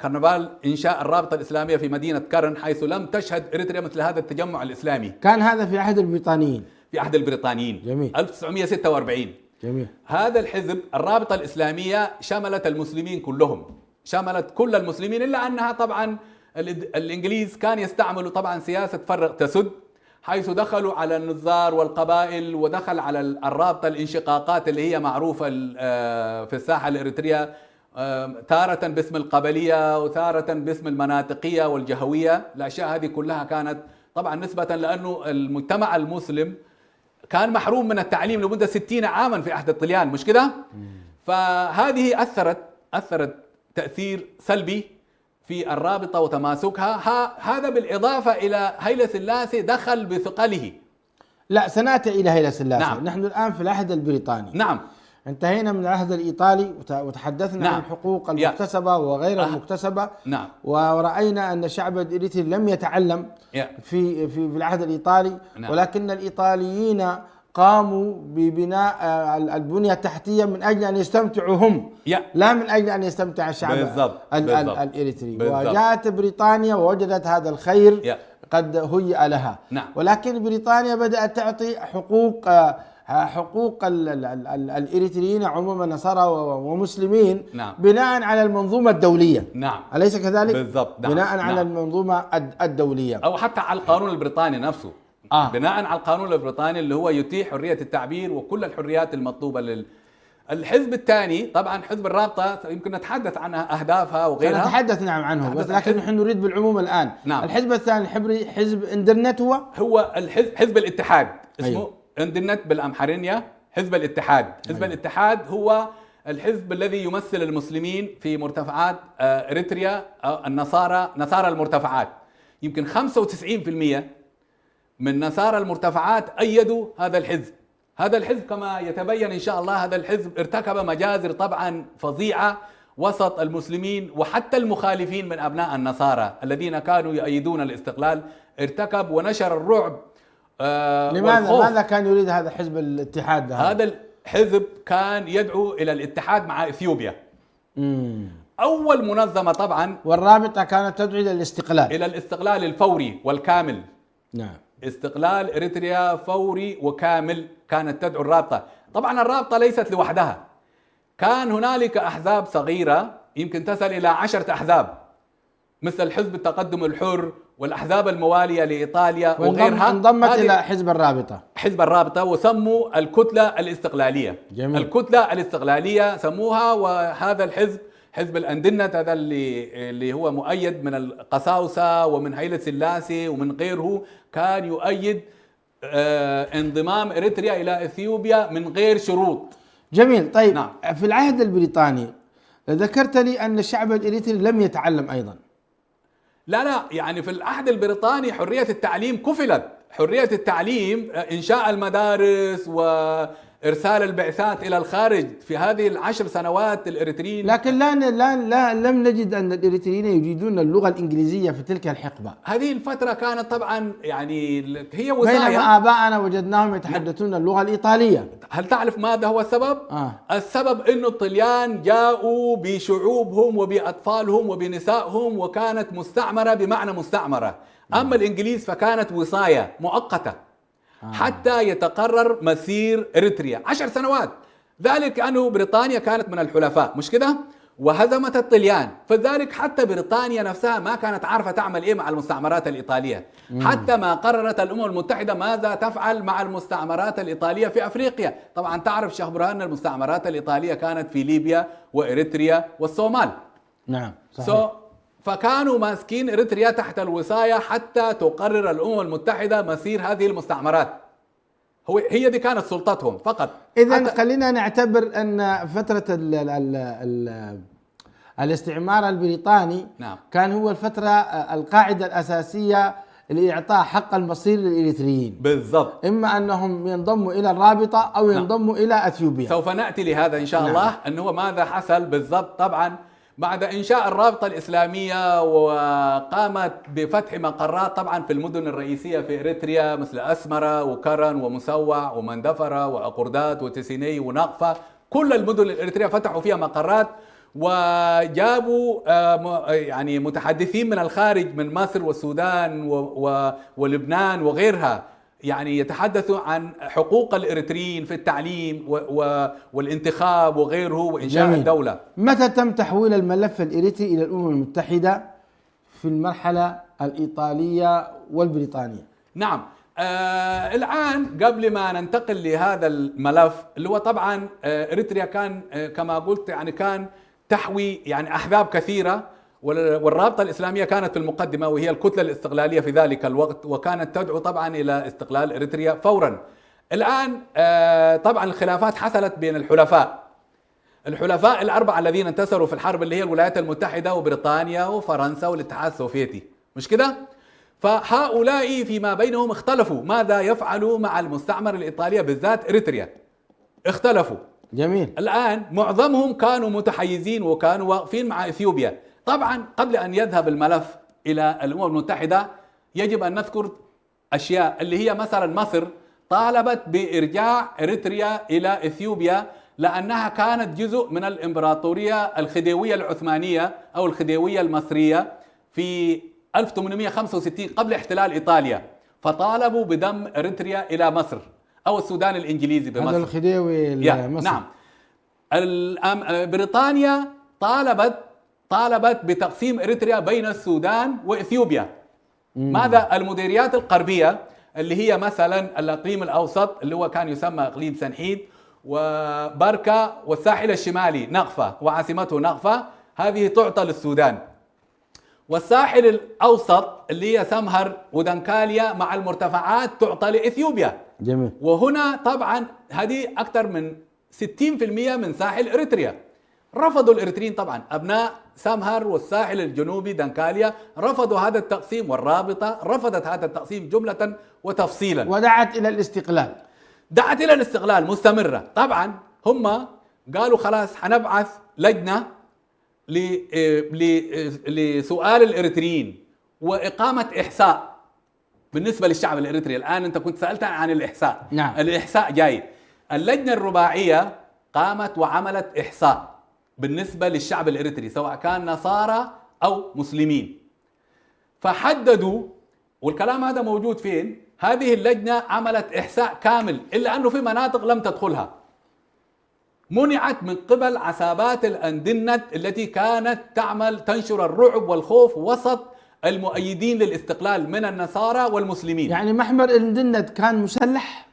كرنفال إنشاء الرابطة الإسلامية في مدينة كرن، حيث لم تشهد إريتريا مثل هذا التجمع الإسلامي. كان هذا في عهد البريطانيين. في عهد البريطانيين. جميل. 1946. جميل. هذا الحزب الرابطة الإسلامية شملت المسلمين كلهم، شملت كل المسلمين، إلا أنها طبعا الإنجليز كان يستعملوا طبعا سياسة فرق تسد، حيث دخلوا على النزار والقبائل، ودخل على الرابطة الانشقاقات اللي هي معروفة في الساحة الإريترية، تارة باسم القبلية وتارة باسم المناطقية والجهوية. الأشياء هذه كلها كانت طبعا نسبة لأنه المجتمع المسلم كان محروم من التعليم لمدة 60 عاما في عهد الطليان، مش كده؟ فهذه أثرت تأثير سلبي في الرابطة وتماسكها. هذا بالإضافة إلى هيلة سلاسي دخل بثقله. لا، سنأتي إلى هيلة سلاسي. نعم. نحن الآن في العهد البريطاني. نعم. انتهينا من العهد الإيطالي وتحدثنا نعم. عن الحقوق المكتسبة وغير المكتسبة. نعم. ورأينا أن الشعب الإريتري لم يتعلم في العهد الإيطالي. نعم. ولكن الإيطاليين قاموا ببناء البنية التحتية من أجل أن يستمتعوا هم، لا من أجل أن يستمتع الشعب الإريتري. وجاءت بريطانيا ووجدت هذا الخير قد هيئ لها. نعم. ولكن بريطانيا بدأت تعطي حقوق الإريتريين عموما نصارى ومسلمين. نعم. بناء على المنظومة الدولية. نعم. أليس كذلك؟ بالضبط. نعم. بناء على المنظومة الدولية، أو حتى على القانون البريطاني نفسه. بناء على القانون البريطاني اللي هو يتيح حرية التعبير وكل الحريات المطلوبة الحزب الثاني طبعا حزب الرابطة، يمكن نتحدث عن أهدافها وغيرها. نتحدث نعم عنه، بس لكن نحن نريد بالعموم الآن. نعم. الحزب الثاني حزب اندرنت هو حزب الاتحاد، اسمه أيوه. اندرنت بالأمحرينية، حزب الاتحاد. حزب أيوه. الاتحاد هو الحزب الذي يمثل المسلمين في مرتفعات إريتريا، نصارى المرتفعات. يمكن 95% من نصارى المرتفعات أيدوا هذا الحزب. هذا الحزب كما يتبين إن شاء الله، هذا الحزب ارتكب مجازر طبعا فظيعة وسط المسلمين، وحتى المخالفين من أبناء النصارى الذين كانوا يؤيدون الاستقلال ارتكب ونشر الرعب. لماذا كان يريد هذا حزب الاتحاد؟ هذا الحزب كان يدعو إلى الاتحاد مع إثيوبيا. أول منظمة طبعا. والرابطة كانت تدعو إلى الاستقلال الفوري والكامل. نعم. استقلال إريتريا فوري وكامل كانت تدعو الرابطة. طبعا الرابطة ليست لوحدها، كان هنالك أحزاب صغيرة يمكن تصل إلى 10 أحزاب، مثل حزب التقدم الحر والأحزاب الموالية لإيطاليا وغيرها، انضمت إلى حزب الرابطة وسموا الكتلة الاستقلالية. جميل. الكتلة الاستقلالية سموها. وهذا الحزب حزب الأندنت هذا اللي هو مؤيد من القساوسة ومن هيلة سلاسي ومن غيره، كان يؤيد انضمام إريتريا إلى إثيوبيا من غير شروط. جميل. طيب. نعم. في العهد البريطاني ذكرت لي أن الشعب الإريتري لم يتعلم أيضا. لا، يعني في العهد البريطاني حرية التعليم كفلت، حرية التعليم، إنشاء المدارس وإرسال البعثات إلى الخارج في هذه ال10 سنوات الإريتريين. لكن لا لم نجد أن الإريتريين يريدون اللغة الإنجليزية في تلك الحقبة. هذه الفترة كانت طبعا يعني هي وصاية، بينما آباءنا وجدناهم يتحدثون اللغة الإيطالية. هل تعرف ماذا هو السبب؟ السبب إنه الطليان جاءوا بشعوبهم وبأطفالهم وبنسائهم، وكانت مستعمرة بمعنى مستعمرة. أما الإنجليز فكانت وصاية مؤقتة حتى يتقرر مسير إريتريا 10 سنوات. ذلك أنه بريطانيا كانت من الحلفاء، مش كده؟ وهزمت الطليان، فذلك حتى بريطانيا نفسها ما كانت عارفة تعمل إيه مع المستعمرات الإيطالية، حتى ما قررت الأمم المتحدة ماذا تفعل مع المستعمرات الإيطالية في أفريقيا. طبعا تعرف شيخ برهان المستعمرات الإيطالية كانت في ليبيا وإريتريا والصومال. نعم صحيح. فكانوا ماسكين إريتريا تحت الوصاية حتى تقرر الأمم المتحدة مسير هذه المستعمرات. هي دي كانت سلطتهم فقط. إذن خلينا نعتبر أن فترة الاستعمار البريطاني نعم. كان هو الفترة القاعدة الأساسية لإعطاء حق المصير للإريتريين. بالضبط. إما أنهم ينضموا إلى الرابطة أو ينضموا إلى أثيوبيا. سوف نأتي لهذا إن شاء الله، أنه ماذا حصل بالضبط. طبعا بعد إنشاء الرابطة الإسلامية وقامت بفتح مقرات طبعا في المدن الرئيسية في إريتريا مثل أسمرة وكرن ومسوع ومندفرة وأقردات وتسيني ونقفة. كل المدن الإريترية فتحوا فيها مقرات، وجابوا يعني متحدثين من الخارج من مصر والسودان ولبنان وغيرها، يعني يتحدثوا عن حقوق الإريتريين في التعليم والانتخاب وغيره وإنشاء جميل. الدولة. متى تم تحويل الملف الإريتري إلى الأمم المتحدة في المرحلة الإيطالية والبريطانية؟ نعم، الآن قبل ما ننتقل لهذا الملف اللي هو طبعا إريتريا كان كما قلت يعني كان تحوي يعني أحزاب كثيرة، والرابطة الإسلامية كانت في المقدمة وهي الكتلة الاستقلالية في ذلك الوقت، وكانت تدعو طبعا إلى استقلال إريتريا فورا. الآن طبعا الخلافات حصلت بين الحلفاء الأربعة الذين انتصروا في الحرب، اللي هي الولايات المتحدة وبريطانيا وفرنسا والاتحاد السوفيتي، مش كده؟ فهؤلاء فيما بينهم اختلفوا ماذا يفعلوا مع المستعمرة الإيطالية بالذات إريتريا، اختلفوا. جميل. الآن معظمهم كانوا متحيزين وكانوا واقفين مع إثيوبيا. طبعا قبل أن يذهب الملف إلى الأمم المتحدة يجب أن نذكر أشياء، اللي هي مثلا مصر طالبت بإرجاع إريتريا إلى إثيوبيا لأنها كانت جزء من الإمبراطورية الخديوية العثمانية أو الخديوية المصرية في 1865 قبل احتلال إيطاليا، فطالبوا بدم إريتريا إلى مصر أو السودان الإنجليزي بمصر. هذا الخديوي المصري. نعم. بريطانيا طالبت بتقسيم إريتريا بين السودان وإثيوبيا. ماذا؟ المديريات الغربية اللي هي مثلا الإقليم الأوسط اللي هو كان يسمى إقليم سنحيد وبركة، والساحل الشمالي نقفة وعاصمته نقفة، هذه تعطى للسودان. والساحل الأوسط اللي هي سمهر ودنكاليا مع المرتفعات تعطى لإثيوبيا. جميل. وهنا طبعا هذه أكثر من 60% من ساحل إريتريا. رفضوا الإريتريين طبعا، أبناء سمهر والساحل الجنوبي دنكاليا رفضوا هذا التقسيم، والرابطة رفضت هذا التقسيم جملة وتفصيلا، ودعت إلى الاستقلال. دعت إلى الاستقلال مستمرة. طبعا هم قالوا خلاص حنبعث لجنة لسؤال الإريتريين وإقامة إحصاء بالنسبة للشعب الإريتري. الآن أنت كنت سألت عن الإحصاء. نعم. الإحصاء جاي. اللجنة الرباعية قامت وعملت إحصاء بالنسبة للشعب الإريتري سواء كان نصارى أو مسلمين، فحددوا، والكلام هذا موجود فين؟ هذه اللجنة عملت إحصاء كامل، إلا أنه في مناطق لم تدخلها، منعت من قبل عصابات الأندنت التي كانت تنشر الرعب والخوف وسط المؤيدين للاستقلال من النصارى والمسلمين. يعني محمر الاندنت كان مسلح؟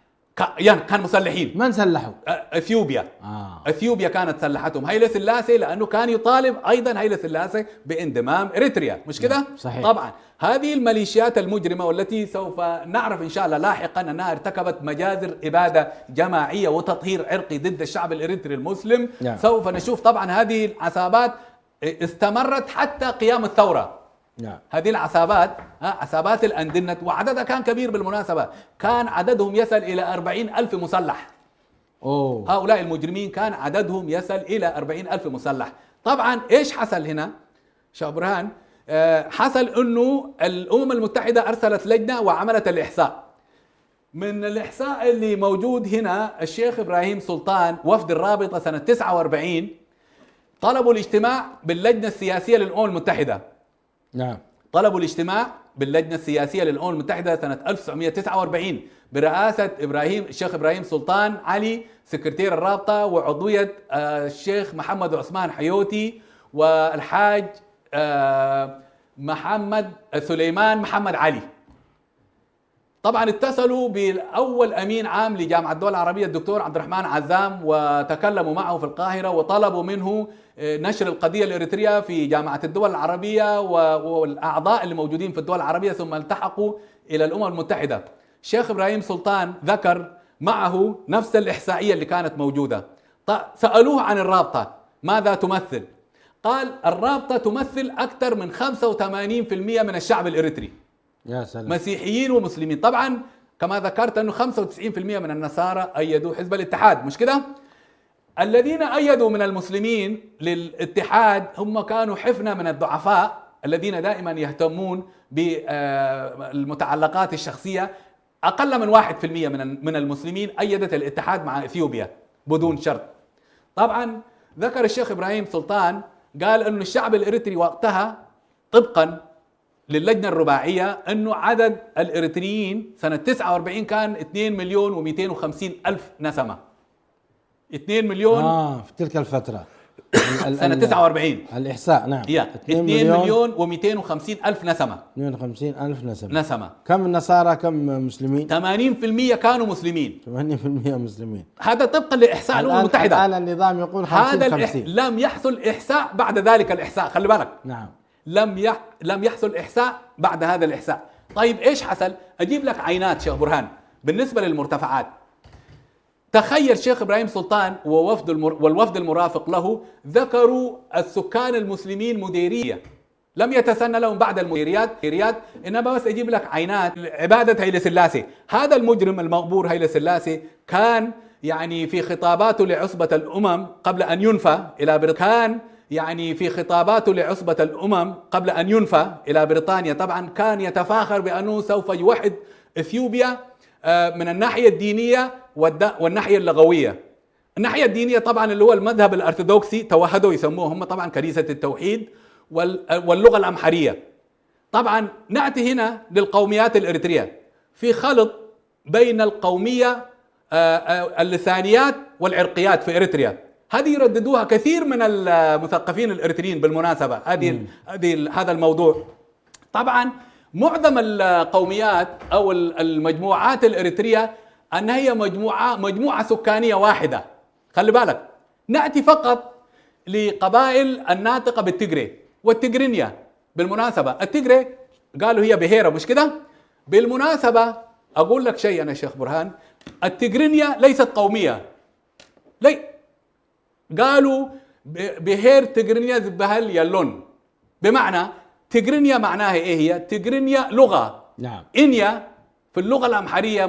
يعني كان مسلحين. من سلحوا؟ اثيوبيا. اثيوبيا كانت سلحتهم. هيلة سلاسي لانه كان يطالب ايضا هيلة سلاسي بانضمام اريتريا، مش كده؟ صحيح. طبعا هذه الميليشيات المجرمه والتي سوف نعرف ان شاء الله لاحقا انها ارتكبت مجازر اباده جماعيه وتطهير عرقي ضد الشعب الاريتري المسلم. سوف نشوف طبعا هذه العصابات استمرت حتى قيام الثوره. هذه العصابات عصابات الأندنت، وعددها كان كبير بالمناسبة، كان عددهم يصل إلى 40,000 مسلح. هؤلاء المجرمين كان عددهم يصل إلى 40,000 مسلح. طبعا إيش حصل هنا شيخ برهان؟ حصل أنه الأمم المتحدة أرسلت لجنة وعملت الإحصاء. من الإحصاء اللي موجود هنا الشيخ إبراهيم سلطان وفد الرابطة سنة 49 طلبوا الاجتماع باللجنة السياسية للأمم المتحدة. نعم. طلبوا الاجتماع باللجنة السياسية للأمم المتحدة سنة 1949 برئاسة الشيخ إبراهيم سلطان علي سكرتير الرابطة، وعضوية الشيخ محمد عثمان حيوتي والحاج محمد سليمان محمد علي. طبعا اتصلوا بالأول أمين عام لجامعة الدول العربية الدكتور عبد الرحمن عزام وتكلموا معه في القاهرة وطلبوا منه نشر القضية الإريترية في جامعة الدول العربية والأعضاء اللي موجودين في الدول العربية، ثم التحقوا إلى الأمم المتحدة. الشيخ إبراهيم سلطان ذكر معه نفس الإحصائية اللي كانت موجودة. سألوه عن الرابطة ماذا تمثل؟ قال الرابطة تمثل أكثر من 85% من الشعب الإريتري. يا سلام. مسيحيين ومسلمين. طبعا كما ذكرت أنه 95% من النصارى أيدوا حزب الاتحاد، مش كده؟ الذين أيدوا من المسلمين للاتحاد هم كانوا حفنة من الضعفاء الذين دائما يهتمون بالمتعلقات الشخصية. أقل من 1% من المسلمين أيدت الاتحاد مع إثيوبيا بدون شرط. طبعا ذكر الشيخ إبراهيم سلطان قال أن الشعب الإريتري وقتها طبقا للجنة الرباعية أنه عدد الإريتريين سنة 49 كان 2,250,000 نسمة. 2 مليون في تلك الفترة سنة 49 الإحصاء. نعم 2,250,000 نسمة. 250,000 نسمة. كم النصارى كم مسلمين؟ 80% كانوا مسلمين. 80% مسلمين. هذا طبقا لإحصاء الأمم المتحدة. الآن النظام يقول 50-50. لم يحصل إحصاء بعد ذلك الإحصاء، خلي بالك. نعم لم يحصل إحصاء بعد هذا الإحصاء. طيب إيش حصل؟ أجيب لك عينات شيخ برهان بالنسبة للمرتفعات. تخيل شيخ إبراهيم سلطان والوفد المرافق له ذكروا السكان المسلمين مديرية، لم يتسنى لهم بعد المديريات، إنما بس أجيب لك عينات عبادة هيلي سلاسي. هذا المجرم المغبور هيلي سلاسي كان يعني في خطاباته لعصبة الأمم قبل أن ينفى إلى بريطانيا، طبعا كان يتفاخر بأنه سوف يوحد إثيوبيا من الناحية الدينية والناحية اللغوية. الناحية الدينية طبعا اللي هو المذهب الأرثوذكسي توحدوا يسموه هم طبعا كنيسة التوحيد، واللغة الأمحرية. طبعا نأتي هنا للقوميات الإريترية في خلط بين القومية اللسانيات والعرقيات في إريتريا. هذه يرددوها كثير من المثقفين الإريتريين بالمناسبة، هذا الموضوع. طبعا معظم القوميات أو المجموعات الإريترية أن هي مجموعة سكانية واحدة. خلي بالك، نأتي فقط لقبائل الناطقة بالتجري والتجرينيا. بالمناسبة التجري قالوا هي بهيرة، مش كده؟ بالمناسبة أقول لك شيء أنا شيخ برهان، التجرينيا ليست قومية. قالوا بهير تجرينيا زبهل يلون، بمعنى تجرينيا معناها إيه؟ هي تجرينيا لغة. نعم. إنيا في اللغة الأمحرية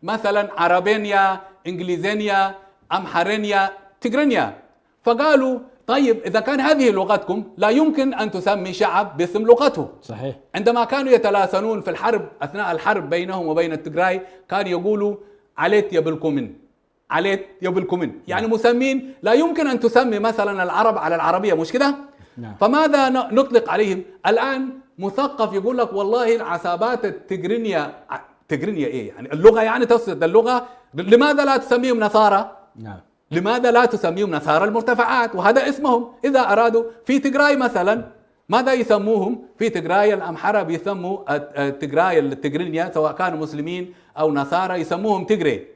مثلا عربينيا، إنجليزينيا، أمحرينيا، تجرينيا. فقالوا طيب إذا كان هذه لغتكم لا يمكن أن تسمي شعب باسم لغته. صحيح. عندما كانوا يتلاسنون في الحرب، أثناء الحرب بينهم وبين التجراي، كانوا يقولوا عليت يبلكمن، عليت يبلكمن، يعني مسمين لا يمكن أن تسمي مثلا العرب على العربية، مش كده؟ نعم. فماذا نطلق عليهم؟ الآن مثقف يقول لك والله العصابات التجرينيا إيه يعني؟ اللغة يعني تقصد اللغة، لماذا لا تسميهم نصارى؟ نعم. لماذا لا تسميهم نصارى المرتفعات؟ وهذا اسمهم إذا أرادوا. في تجراي مثلا ماذا يسموهم؟ في تجراي الأمحرة بيسموا التجراي التجرينيا سواء كانوا مسلمين أو نصارى يسموهم تجري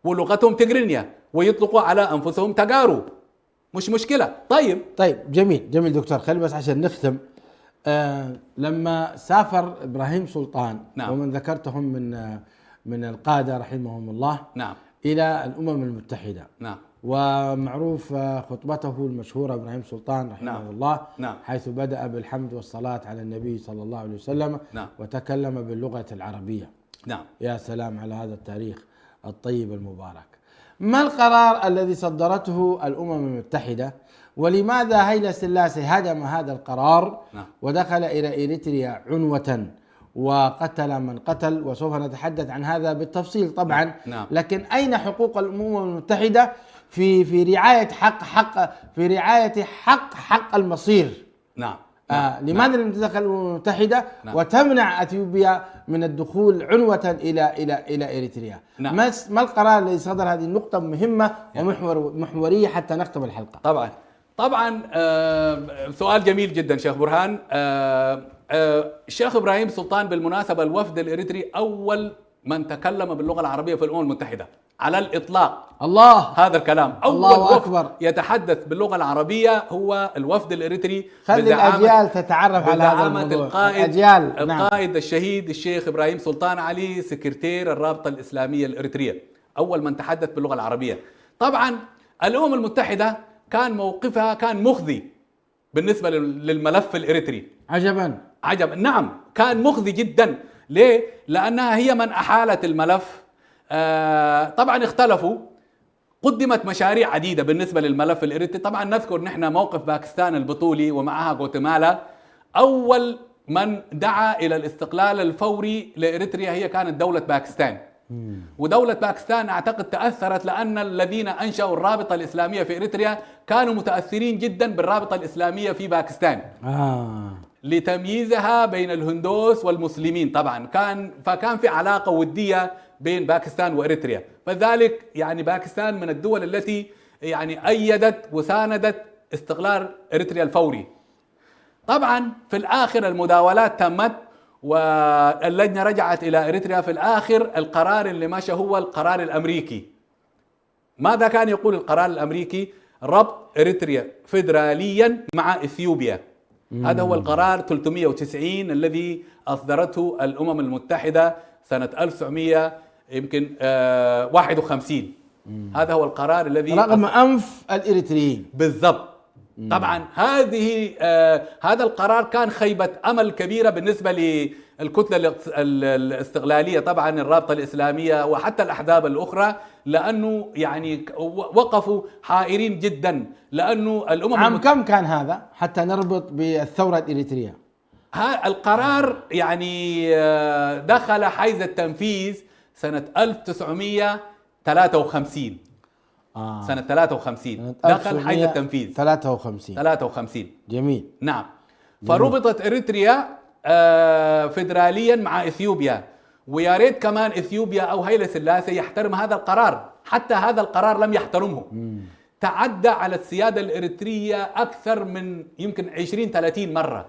ولغتهم تجرينيا ويطلقوا على أنفسهم تجارو، مش مشكلة. طيب جميل دكتور، خلي بس عشان نختم. لما سافر إبراهيم سلطان، نعم. ومن ذكرتهم من القادة رحمهم الله، نعم. إلى الأمم المتحدة، نعم. ومعروف خطبته المشهورة إبراهيم سلطان رحمه نعم. الله، نعم. حيث بدأ بالحمد والصلاة على النبي صلى الله عليه وسلم، نعم. وتكلم باللغة العربية. نعم. يا سلام على هذا التاريخ الطيب المبارك. ما القرار الذي صدرته الأمم المتحدة، ولماذا هيلي سلاسي هدم هذا القرار؟ نعم. ودخل إلى إريتريا عنوة وقتل من قتل، وسوف نتحدث عن هذا بالتفصيل طبعا. نعم. لكن أين حقوق الأمم المتحدة في رعاية حق المصير؟ نعم. لماذا لم تدخل الأمم المتحدة نعم. وتمنع أثيوبيا من الدخول عنوة إلى إريتريا؟ نعم. ما القرار الذي صدر؟ هذه النقطة مهمة ومحورية حتى نختم الحلقة. طبعا سؤال جميل جدا شيخ برهان. الشيخ إبراهيم سلطان بالمناسبة الوفد الإريتري أول من تكلم باللغة العربية في الأمم المتحدة على الإطلاق. الله، هذا الكلام أول الله أكبر. يتحدث باللغة العربية هو الوفد الإريتري. خلي الأجيال تتعرف على هذا الموضوع. القائد الشهيد الشيخ إبراهيم سلطان علي، سكرتير الرابطة الإسلامية الإريترية، أول من تحدث باللغة العربية. طبعا الأمم المتحدة كان موقفها كان مخزي بالنسبة للملف الإريتري. عجبا. نعم، كان مخزي جدا. ليه؟ لأنها هي من أحالت الملف. طبعا اختلفوا قدمت مشاريع عديدة بالنسبة للملف الإريتري. طبعا نذكر نحن موقف باكستان البطولي ومعها غواتيمالا. أول من دعا إلى الاستقلال الفوري لإريتريا هي كانت دولة باكستان. ودولة باكستان أعتقد تأثرت لأن الذين أنشأوا الرابطة الإسلامية في إريتريا كانوا متأثرين جدا بالرابطة الإسلامية في باكستان لتمييزها بين الهندوس والمسلمين. طبعا فكان في علاقة ودية بين باكستان وإريتريا، فذلك يعني باكستان من الدول التي يعني أيدت وساندت استقلال إريتريا الفوري. طبعا في الآخر المداولات تمت واللجنة رجعت إلى إريتريا. في الآخر القرار اللي مشى هو القرار الأمريكي. ماذا كان يقول القرار الأمريكي؟ ربط إريتريا فيدراليا مع إثيوبيا. هذا هو القرار 390 الذي أصدرته الأمم المتحدة سنة 1951. هذا هو القرار الذي رغم أنف الإريتريين بالضبط. طبعا هذا القرار كان خيبة أمل كبيرة بالنسبة للكتلة الاستقلالية، طبعا الرابطة الإسلامية وحتى الأحزاب الأخرى، لأنه يعني وقفوا حائرين جدا. لأنه الأمم عام كم كان هذا حتى نربط بالثورة الإريترية؟ القرار يعني دخل حيز التنفيذ سنة 1953. سنة 53 دخل حيز التنفيذ 53. جميل. نعم. فربطت إريتريا فيدراليا مع إثيوبيا، ويا ريت كمان إثيوبيا أو هيلة سلاسي يحترم هذا القرار. حتى هذا القرار لم يحترمه. تعدى على السيادة الإريترية أكثر من يمكن 20-30 مرة.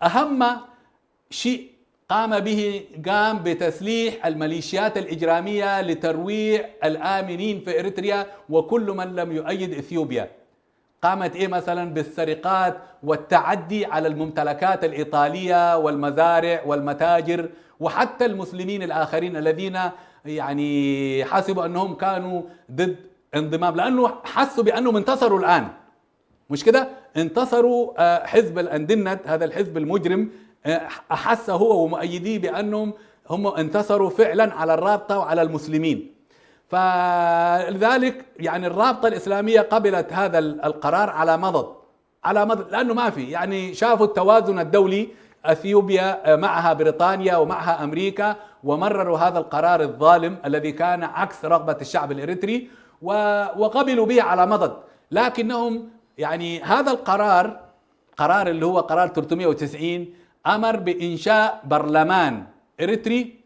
أهم شيء قام بتسليح الميليشيات الإجرامية لترويع الآمنين في إريتريا وكل من لم يؤيد إثيوبيا. قامت مثلا بالسرقات والتعدي على الممتلكات الإيطالية والمزارع والمتاجر وحتى المسلمين الآخرين الذين يعني حسبوا أنهم كانوا ضد انضمام، لأنه حسوا بأنهم انتصروا الآن. مش كده؟ انتصروا. حزب الأندنت هذا الحزب المجرم أحس هو ومؤيديه بأنهم هم انتصروا فعلا على الرابطة وعلى المسلمين. فلذلك يعني الرابطة الإسلامية قبلت هذا القرار على مضض لأنه ما في يعني شافوا التوازن الدولي. أثيوبيا معها بريطانيا ومعها أمريكا ومرروا هذا القرار الظالم الذي كان عكس رغبة الشعب الإريتري وقبلوا به على مضض. لكنهم يعني هذا القرار اللي هو قرار 390 أمر بإنشاء برلمان إريتري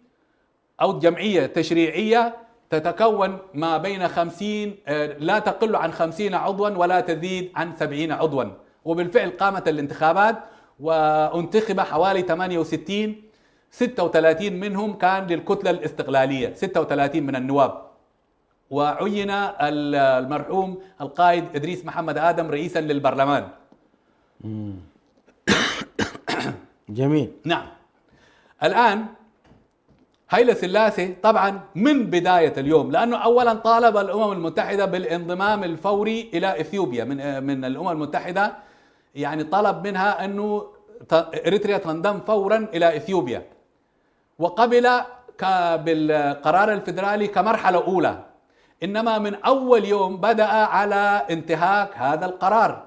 أو جمعية تشريعية تتكون ما بين 50 لا تقل عن 50 عضوا ولا تزيد عن 70 عضوا. وبالفعل قامت الانتخابات وانتخب حوالي 68. 36 منهم كان للكتلة الاستقلالية، 36 من النواب. وعين المرحوم القائد إدريس محمد آدم رئيسا للبرلمان. جميل. نعم. الآن هيلة سلاسي طبعا من بداية اليوم، لأنه أولا طالب الأمم المتحدة بالانضمام الفوري إلى إثيوبيا من الأمم المتحدة، يعني طلب منها أنه إريتريا تنضم فورا إلى إثيوبيا، وقبل بالقرار الفيدرالي كمرحلة أولى. إنما من أول يوم بدأ على انتهاك هذا القرار.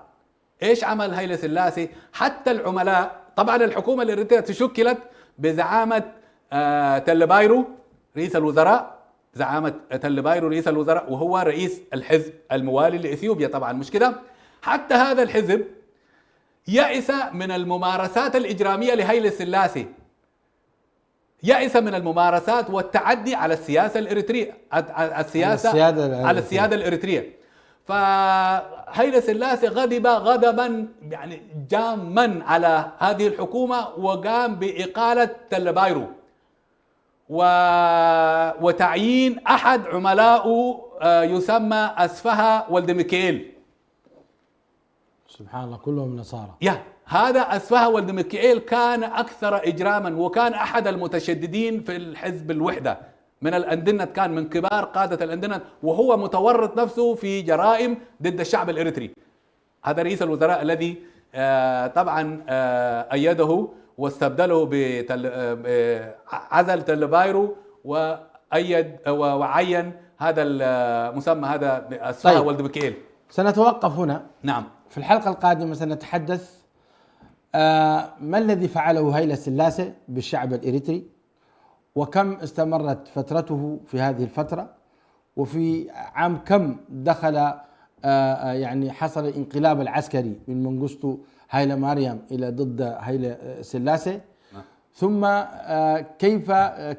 إيش عمل هيلة سلاسي؟ حتى العملاء، طبعا الحكومة الإريترية تشكلت بزعامة تلبايرو رئيس الوزراء، زعامة تلبايرو رئيس الوزراء، وهو رئيس الحزب الموالي لإثيوبيا طبعا، مش كده؟ حتى هذا الحزب يأس من الممارسات الإجرامية لهيلة سلاسي، يأس من الممارسات والتعدي على السياسة الإريترية، على السيادة الإريترية. فهيلة سلاسي غضب غضبا يعني جاما على هذه الحكومة وقام بإقالة تلبايرو وتعيين أحد عملائه يسمى أسفها ولد ميكائيل. سبحان الله كلهم نصارى. هذا أسفها ولد ميكائيل كان أكثر إجراما، وكان أحد المتشددين في الحزب الوحدة من الأندنت، كان من كبار قادة الأندنت، وهو متورط نفسه في جرائم ضد الشعب الإريتري. هذا رئيس الوزراء الذي طبعا أيده واستبدله عزل تلبايرو أيد وعين هذا المسمى هذا الصفا طيب. ولد ميكائيل. سنتوقف هنا. نعم. في الحلقة القادمة سنتحدث ما الذي فعله هيلة سلاسة بالشعب الإريتري، وكم استمرت فترته في هذه الفترة، وفي عام كم دخل يعني حصل الانقلاب العسكري من منغستو هايلة ماريام إلى ضد هيلة سلاسة، ثم كيف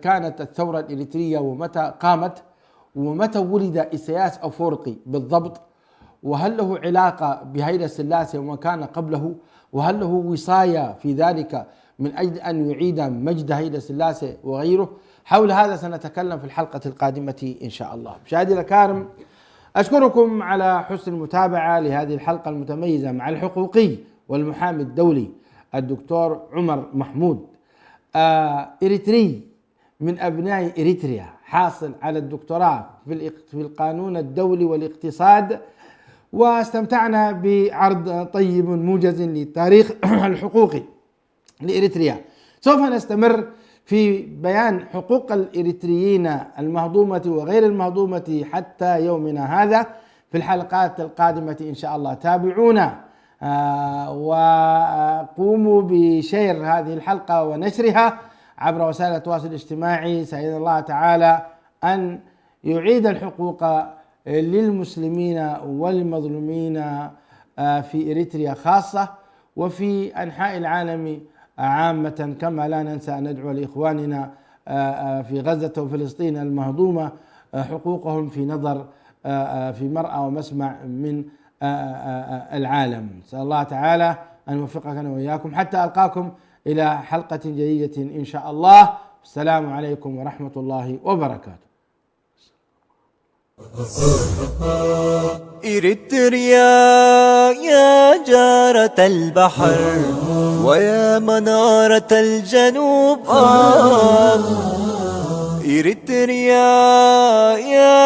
كانت الثورة الإريترية ومتى قامت، ومتى ولد إسياس أفورقي بالضبط، وهل له علاقة بهيلة سلاسة وما كان قبله، وهل له وصاية في ذلك من أجل أن يعيد مجد هيلة سلاسة وغيره. حول هذا سنتكلم في الحلقة القادمة إن شاء الله. مشاهدينا الكرام، أشكركم على حسن المتابعة لهذه الحلقة المتميزة مع الحقوقي والمحامي الدولي الدكتور عمر محمود، إريتري من أبناء إريتريا، حاصل على الدكتوراه في القانون الدولي والاقتصاد، واستمتعنا بعرض طيب موجز للتاريخ الحقوقي لإريتريا. سوف نستمر في بيان حقوق الإريتريين المهضومة وغير المهضومة حتى يومنا هذا في الحلقات القادمة إن شاء الله. تابعونا وقوموا بشير هذه الحلقة ونشرها عبر وسائل التواصل الاجتماعي. سأل الله تعالى أن يعيد الحقوق للمسلمين والمظلومين في إريتريا خاصة وفي أنحاء العالم عامة، كما لا ننسى أن ندعو لإخواننا في غزة وفلسطين المهضومة حقوقهم في نظر في مرأى ومسمع من العالم. نسأل الله تعالى أن يوفقنا وإياكم حتى ألقاكم إلى حلقة جديدة إن شاء الله. السلام عليكم ورحمة الله وبركاته. إريتريا يا جارة البحر ويا منارة الجنوب، إريتريا يا